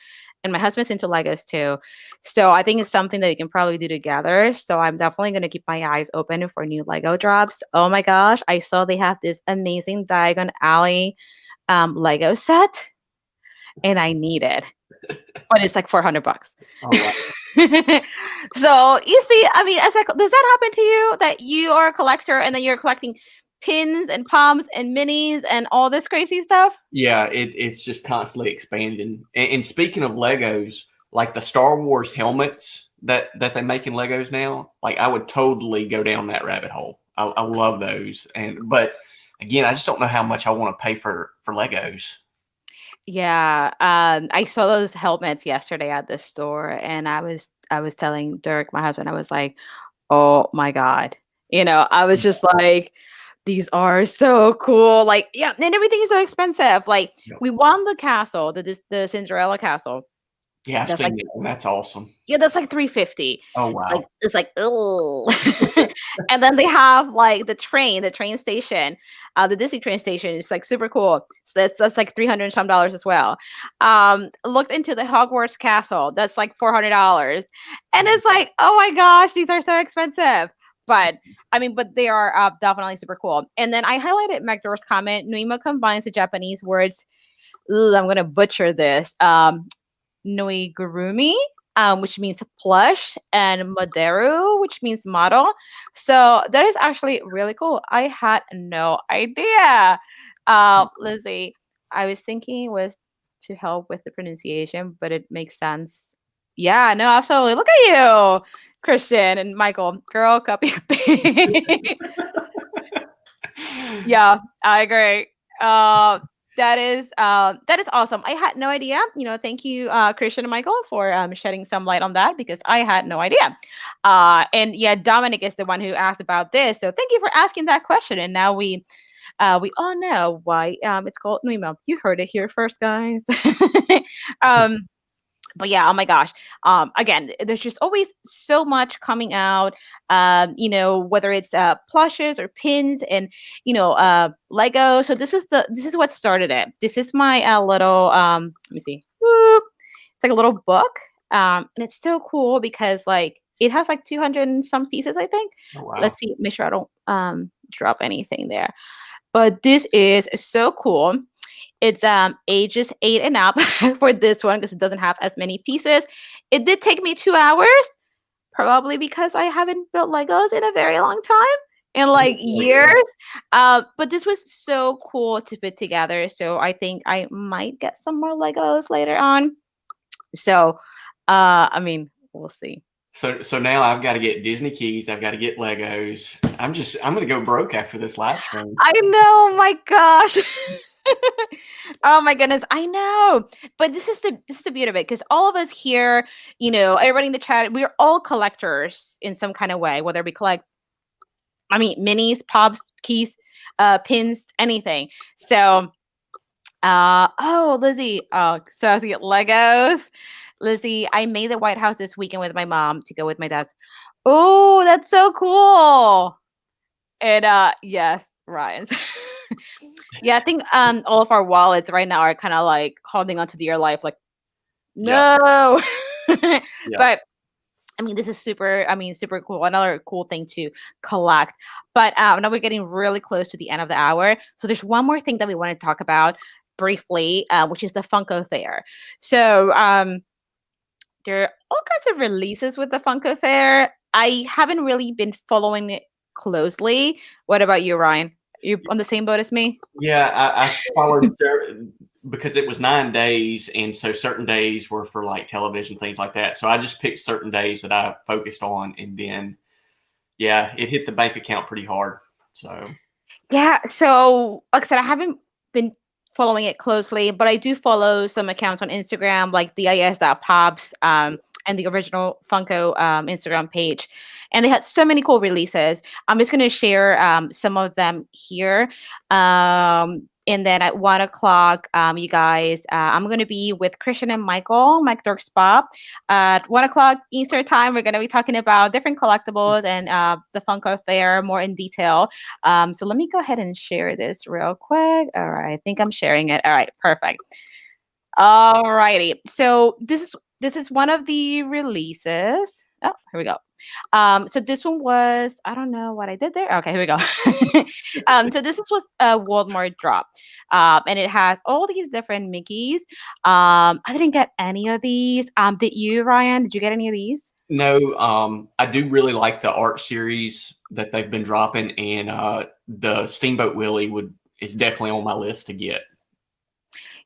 and my husband's into Legos too. So I think it's something that we can probably do together. So I'm definitely going to keep my eyes open for new Lego drops. Oh my gosh, I saw they have this amazing Diagon Alley Lego set, and I need it. But it's like $400. Oh, wow. So you see, I mean, does that happen to you that you are a collector and then you're collecting pins and pumps and minis and all this crazy stuff? Yeah, it's just constantly expanding. And speaking of Legos, like the Star Wars helmets that they make in Legos now, like I would totally go down that rabbit hole. I love those. But again, I just don't know how much I want to pay for Legos. Yeah, I saw those helmets yesterday at the store, and I was telling Dirk, my husband, I was like, "Oh my God." I was just like, these are so cool. Like, yeah, and everything is so expensive. Like, Yep. we won the castle, the Cinderella castle. Yeah, I've That's seen like, that, and that's awesome. yeah, that's like 350. Oh, It's like wow. it's like, oh. And then they have like the train station, the Disney train station is like super cool. So that's like 300 and some dollars as well. Looked into the Hogwarts castle, that's like $400. And it's like, oh my gosh, these are so expensive. But I mean, but they are definitely super cool. And then I highlighted Magdore's comment. Nuima combines the Japanese words. I'm gonna butcher this. Noigurumi, which means plush, and Maderu, which means model. So that is actually really cool. I had no idea. Lizzie, I was thinking it was to help with the pronunciation, but it makes sense. Yeah, no, absolutely. Look at you, Christian and Michael. Girl, copy. Yeah, I agree. That is awesome. I had no idea. Thank you, Christian and Michael, for shedding some light on that because I had no idea. And yeah, Dominic is the one who asked about this, so thank you for asking that question. And now we all know why it's called Nuima. You heard it here first, guys. um, But yeah, oh my gosh. Again, there's just always so much coming out. Whether it's plushes or pins and Lego. So this is what started it. This is my little let me see. Whoop. It's like a little book. And it's so cool because like it has like 200 and some pieces, I think. Oh, wow. Let's see, make sure I don't drop anything there. But this is so cool. It's ages 8 and up for this one because it doesn't have as many pieces. It did take me 2 hours, probably because I haven't built Legos in a very long time, in like Oh, yeah. years. But this was so cool to put together. So I think I might get some more Legos later on. So I mean, we'll see. So now I've got to get Disney keys. I've got to get Legos. I'm gonna go broke after this live stream. I know, my gosh. Oh my goodness, I know. But this is the beauty of it because all of us here, everybody in the chat, we're all collectors in some kind of way, whether we collect, I mean, minis, pops, keys, pins, anything. So, oh, Lizzie, oh, so I see Legos. Lizzie, I made the White House this weekend with my mom to go with my dad. Oh, that's so cool. And yes, Ryan's. Yeah, I think all of our wallets right now are kind of like holding onto dear life, like Yeah, no. yeah. But I mean, this is super cool. Another cool thing to collect. But now we're getting really close to the end of the hour. So there's one more thing that we want to talk about briefly, which is the Funko Fair. So there are all kinds of releases with the Funko Fair. I haven't really been following it closely. What about you, Ryan? You on the same boat as me? Yeah, I followed because it was 9 days, and so certain days were for like television, things like that. So I just picked certain days that I focused on, and then yeah, it hit the bank account pretty hard. So Yeah. So, like I said, I haven't been following it closely, but I do follow some accounts on Instagram, like dis.pops, and the original Funko Instagram page. And they had so many cool releases. I'm just going to share some of them here. And then at 1 o'clock, you guys, I'm going to be with Christian and Michael, Mike Dork Spa. At 1 o'clock Eastern time, we're going to be talking about different collectibles and the Funko Fair more in detail. So let me go ahead and share this real quick. All right, I think I'm sharing it. All right, perfect. All righty. So this is one of the releases. Oh, here we go. So this one was, I don't know what I did there. Okay, here we go. So this was a Walmart drop, and it has all these different Mickeys. I didn't get any of these. Did you, Ryan? Did you get any of these? no, I do really like the art series that they've been dropping, and the Steamboat Willie is definitely on my list to get.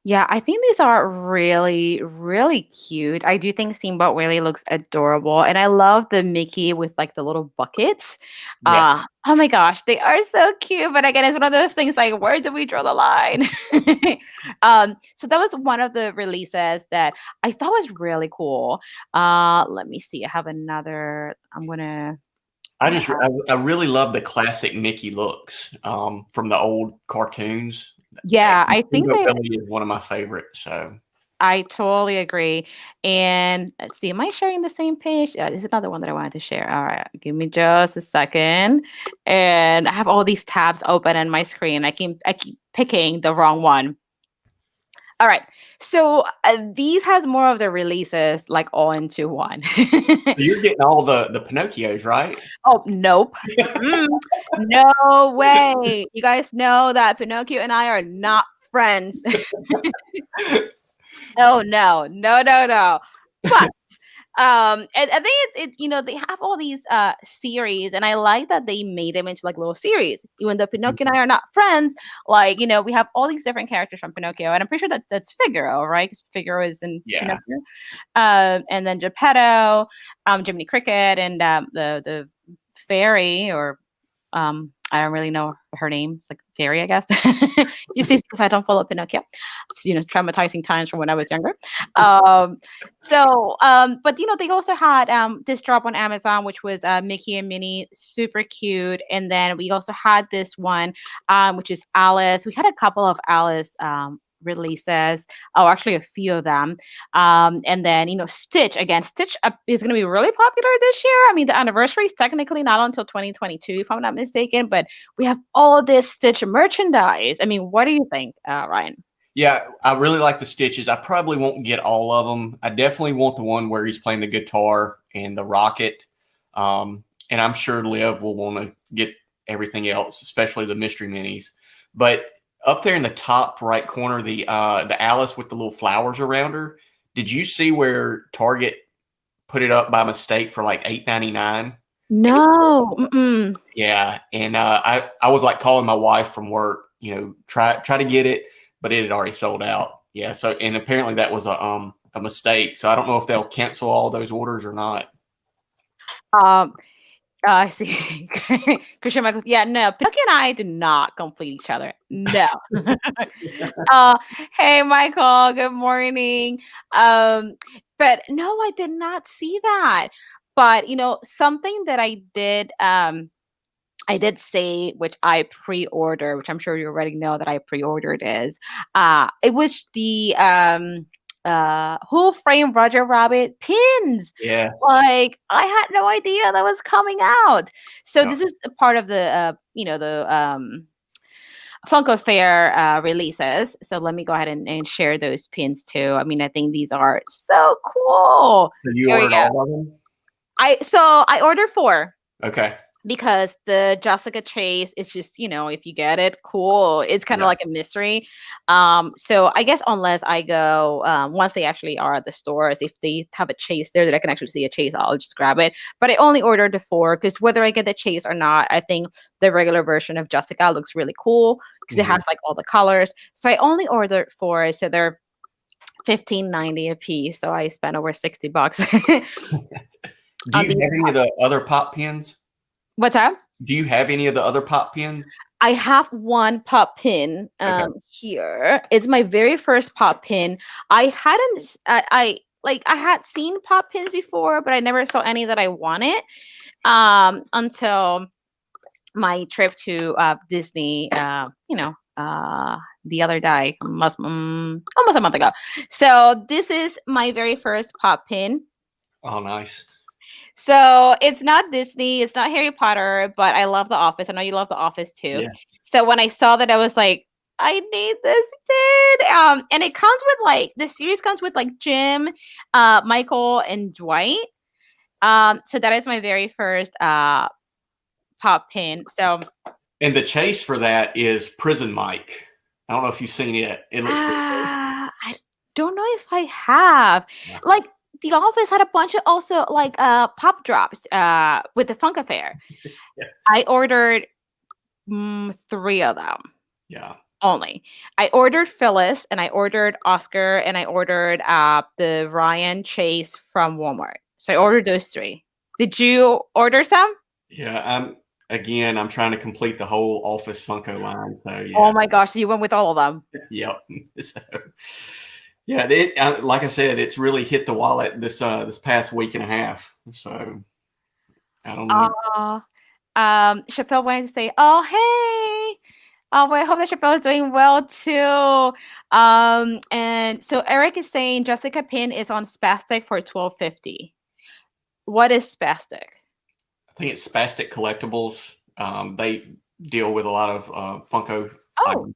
Yeah, I think these are really, really cute. I do think Steamboat really looks adorable, and I love the Mickey with like the little buckets. Yeah. Oh my gosh, they are so cute. But again, it's one of those things like, where do we draw the line? So that was one of the releases that I thought was really cool. Let me see. I have another. I'm gonna. I I just have. I really love the classic Mickey looks from the old cartoons. Yeah, And I think Steamboat they Willie is one of my favorites. So I totally agree. And let's see, am I sharing the same page? Yeah, this is another one that I wanted to share. All right, give me just a second. And I have all these tabs open on my screen. I keep picking the wrong one. All right. So these has more of the releases like all into one. you're getting all the Pinocchios, right? Oh, nope. Mm-mm. No way. You guys know that Pinocchio and I are not friends. Oh no, no, no, no. But and I think it's they have all these series, and I like that they made them into like little series. Even though Pinocchio and I are not friends, like we have all these different characters from Pinocchio, and I'm pretty sure that's Figaro, right? Because Figaro is in Yeah. Pinocchio. And then Geppetto, Jiminy Cricket, and the fairy or I don't really know her name. It's like Fairy, I guess. You see, because I don't follow Pinocchio. It's, traumatizing times from when I was younger. Um, but they also had this drop on Amazon, which was Mickey and Minnie, super cute. And then we also had this one, which is Alice. We had a couple of Alice releases. Oh, actually, a few of them. And then, Stitch again. Stitch is going to be really popular this year. I mean, the anniversary is technically not until 2022, if I'm not mistaken, but we have all this Stitch merchandise. I mean, what do you think, Ryan? Yeah, I really like the Stitches. I probably won't get all of them. I definitely want the one where he's playing the guitar and the rocket. And I'm sure Liv will want to get everything else, especially the mystery minis. But up there in the top right corner, the Alice with the little flowers around her. Did you see where Target put it up by mistake for like $8.99? No. Mm-mm. Yeah, and I was like calling my wife from work, try to get it, but it had already sold out. Yeah, so and apparently that was a mistake. So I don't know if they'll cancel all those orders or not. Um, I see. Christian Michael. Yeah, no. Pinocchio and I do not complete each other. No. uh, hey, Michael. Good morning. But no, I did not see that. But something that I did say, which I pre-ordered, which I'm sure you already know that I pre-ordered is, it was the Who Framed Roger Rabbit pins. Yeah. Like I had no idea that was coming out. So Yeah. this is a part of the Funko Fair releases. So let me go ahead and share those pins too. I mean, I think these are so cool. So you Here we ordered go. all of them? I ordered 4. Okay. Because the Jessica Chase is just, if you get it, cool. It's kind of like a mystery. So I guess unless I go, once they actually are at the stores, if they have a Chase there that I can actually see a Chase, I'll just grab it. But I only ordered the 4 because whether I get the Chase or not, I think the regular version of Jessica looks really cool because it has like all the colors. So I only ordered 4. So they're $15.90 a piece. So I spent over $60. Do you have any of the other pop pins? What's that? Do you have any of the other pop pins? I have one pop pin here. It's my very first pop pin. I hadn't I had seen pop pins before, but I never saw any that I wanted until my trip to Disney the other day, almost a month ago. So this is my very first pop pin. Oh, nice. So it's not Disney, it's not Harry Potter, but I love The Office. I know you love The Office too. Yeah. So when I saw that, I was like, I need this pin. And it comes with the series comes with Jim, Michael, and Dwight. So that is my very first pop pin. So and the chase for that is Prison Mike. I don't know if you've seen it. It looks pretty cool. I don't know if I have. Yeah. The Office had a bunch of also pop drops with the Funko Fair. Yeah. I ordered 3 of them. Yeah. Only. I ordered Phyllis and I ordered Oscar and I ordered the Ryan Chase from Walmart. So I ordered those 3. Did you order some? Yeah, I'm trying to complete the whole Office Funko line. So yeah. Oh my gosh, you went with all of them. Yep. So, yeah, like I said, it's really hit the wallet this past week and a half. So I don't know. Chappelle wanted to say, "Oh hey, well, I hope that Chappelle is doing well too." And so Eric is saying Jessica Pin is on Spastic for $12.50. What is Spastic? I think it's Spastic Collectibles. They deal with a lot of Funko items.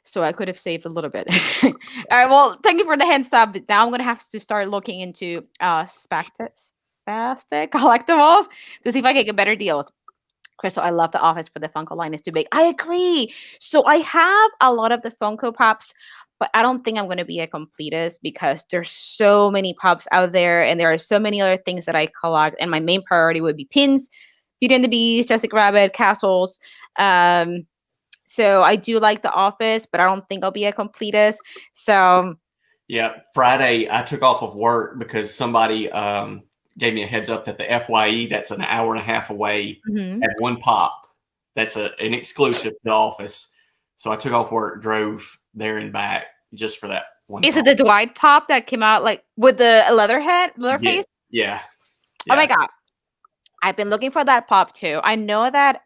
So I could have saved a little bit. All right. Well, thank you for the hands up. Now I'm going to have to start looking into Spastic Collectibles to see if I can get better deals. Crystal, I love The Office, but the Funko line is too big. I agree. So I have a lot of the Funko Pops, but I don't think I'm going to be a completist because there's so many Pops out there and there are so many other things that I collect. And my main priority would be pins, Beauty and the Beast, Jessica Rabbit, castles. So I do like The Office, but I don't think I'll be a completist. So yeah, Friday I took off of work because somebody gave me a heads up that the FYE that's an hour and a half away at one pop. That's an exclusive to The Office. So I took off work, drove there and back just for that one. Is it the Dwight pop that came out with the leather face? Yeah. Oh my God. I've been looking for that pop too. I know that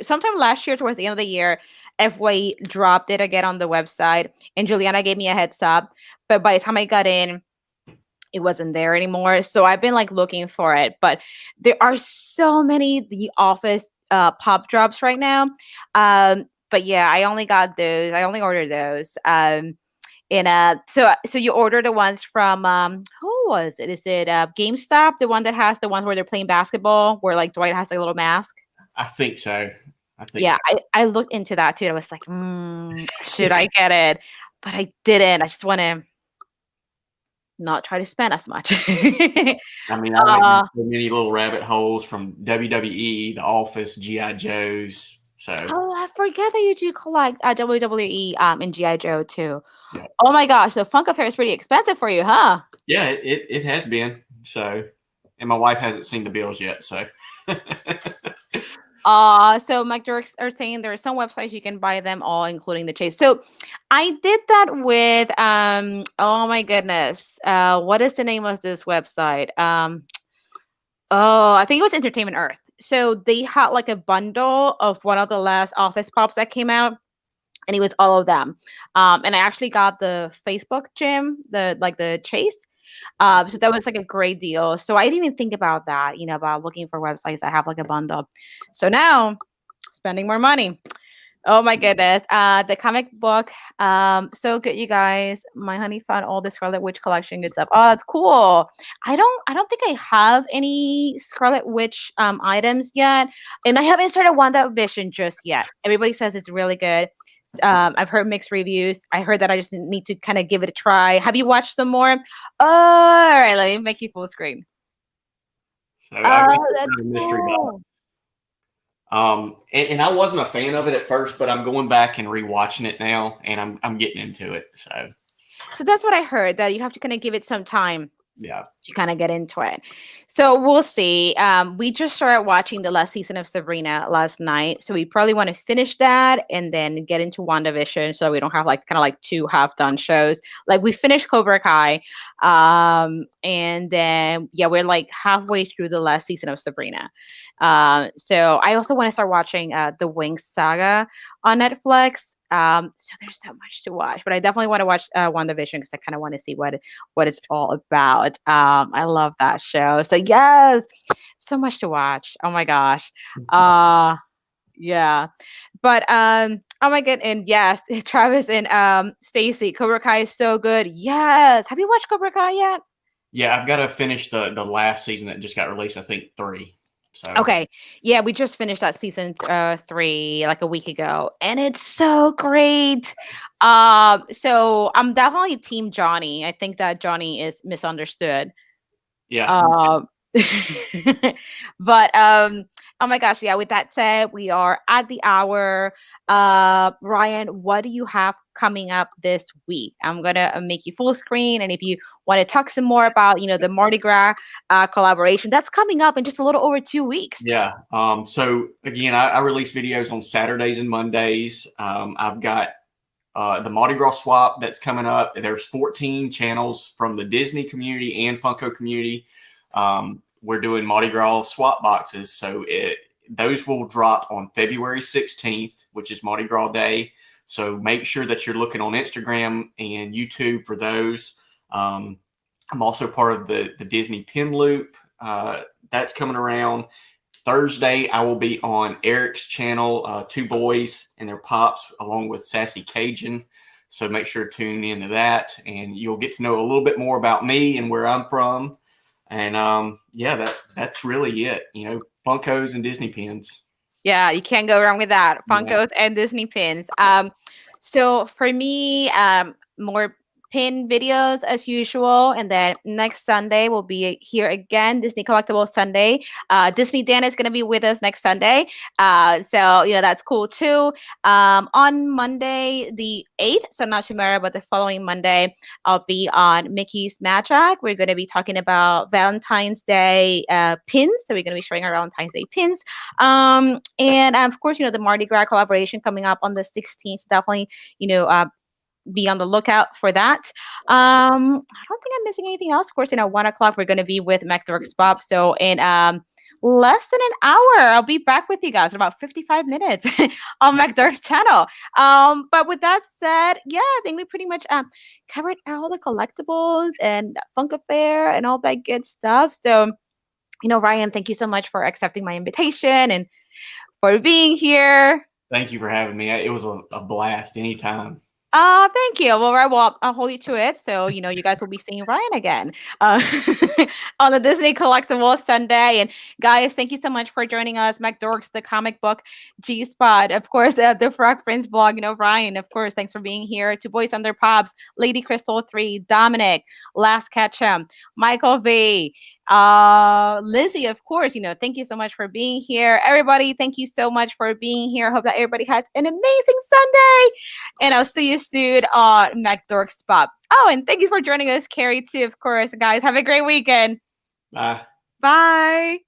sometime last year towards the end of the year, FYE dropped it again on the website, and Juliana gave me a heads up. But by the time I got in, it wasn't there anymore. So I've been like looking for it, but there are so many The Office pop drops right now. But yeah, I only got those. I only ordered those. And so you order the ones from who was it? Is it GameStop, the one that has the ones where they're playing basketball, where like Dwight has a little mask? I think so. I think Yeah, so. I looked into that too. And I was like, should I get it? But I didn't. I just want to not try to spend as much. I mean, I went down uh, so many little rabbit holes from WWE, The Office, GI Joes. So oh, I forget that you do collect WWE and GI Joe too. yeah, Oh my gosh, the Funko Fair is pretty expensive for you, huh? yeah, it has been. So, and my wife hasn't seen the bills yet. So So Mike Dirks are saying there are some websites you can buy them all, including the Chase. So I did that with oh my goodness. What is the name of this website? Oh, I think it was Entertainment Earth. So they had like a bundle of one of the last Office Pops that came out, and it was all of them. And I actually got the Facebook gym, the Chase. So that was like a great deal. So I didn't even think about that, about looking for websites that have like a bundle. So now spending more money. Oh my goodness. The comic book. So good, you guys. My honey found all the Scarlet Witch collection good stuff. Oh, it's cool. I don't think I have any Scarlet Witch items yet. And I haven't started WandaVision just yet. Everybody says it's really good. I've heard mixed reviews. I heard that I just need to kind of give it a try. Have you watched some more? All right, let me make you full screen. I got Oh, this that's kind of mystery box. cool. And I wasn't a fan of it at first, but I'm going back and rewatching it now, and I'm getting into it. So that's what I heard, that you have to kind of give it some time Yeah, to kind of get into it. So we'll see. We just started watching the last season of Sabrina last night, so we probably want to finish that and then get into WandaVision, so we don't have like kind of like two half done shows. Like we finished Cobra Kai, and then yeah, we're like halfway through the last season of Sabrina. So I also want to start watching the Wings saga on Netflix. So there's so much to watch, but I definitely want to watch WandaVision because I kind of want to see what it's all about. I love that show. So yes, so much to watch. Oh my gosh. Yeah. But oh my god, and yes, Travis and Stacy, Cobra Kai is so good. Yes. Have you watched Cobra Kai yet? yeah. I've got to finish the last season that just got released. I think 3. So Okay. Yeah, we just finished that season 3 like a week ago, and it's so great. So I'm definitely team Johnny. I think that Johnny is misunderstood. yeah, Um, but oh my gosh, yeah. With that said, we are at the hour. Ryan, what do you have coming up this week? I'm gonna make you full screen, and if you want to talk some more about, the Mardi Gras collaboration that's coming up in just a little over 2 weeks. yeah. So again, I release videos on Saturdays and Mondays. I've got the Mardi Gras swap that's coming up. There's 14 channels from the Disney community and Funko community. We're doing Mardi Gras swap boxes. So those will drop on February 16th, which is Mardi Gras Day. So make sure that you're looking on Instagram and YouTube for those. I'm also part of the Disney Pin Loop. That's coming around. Thursday, I will be on Eric's channel, Two Boys and Their Pops, along with Sassy Cajun. So make sure to tune into that, and you'll get to know a little bit more about me and where I'm from. And yeah, that's really it. Funkos and Disney pins. Yeah, you can't go wrong with that. Yeah. Funkos and Disney pins. So for me, more pin videos as usual, and then next Sunday we'll be here again, Disney Collectibles Sunday. Disney Dan is going to be with us next Sunday, so that's cool too. On Monday the 8th, so not tomorrow, but the following Monday, I'll be on Mickey's Magic. We're going to be talking about Valentine's Day pins, so we're going to be showing our Valentine's Day pins. And of course, the Mardi Gras collaboration coming up on the 16th. So definitely, be on the lookout for that. I don't think I'm missing anything else. Of course, 1 o'clock we're going to be with McDork's Pop. So, and Less than an hour. I'll be back with you guys in about 55 minutes on McDurk's channel. But with that said, yeah, I think we pretty much covered all the collectibles and Funko Fair and all that good stuff. So, Ryan, thank you so much for accepting my invitation and for being here. Thank you for having me. It was a blast anytime. Thank you. Well, right, well, I'll hold you to it. So, you guys will be seeing Ryan again uh, on the Disney Collectibles Sunday. And guys, thank you so much for joining us. McDorks, the comic book G Spot, of course, the Frog Prince blog. Ryan, of course, thanks for being here. To Boys Under Pops, Lady Crystal 3, Dominic, Last Ketchum, Michael V. Lizzie, of course, thank you so much for being here. Everybody, thank you so much for being here. Hope that everybody has an amazing Sunday. And I'll see you soon on McDork Spot. Oh, and thank you for joining us, Carrie, too, of course. Guys, have a great weekend. Bye. Bye.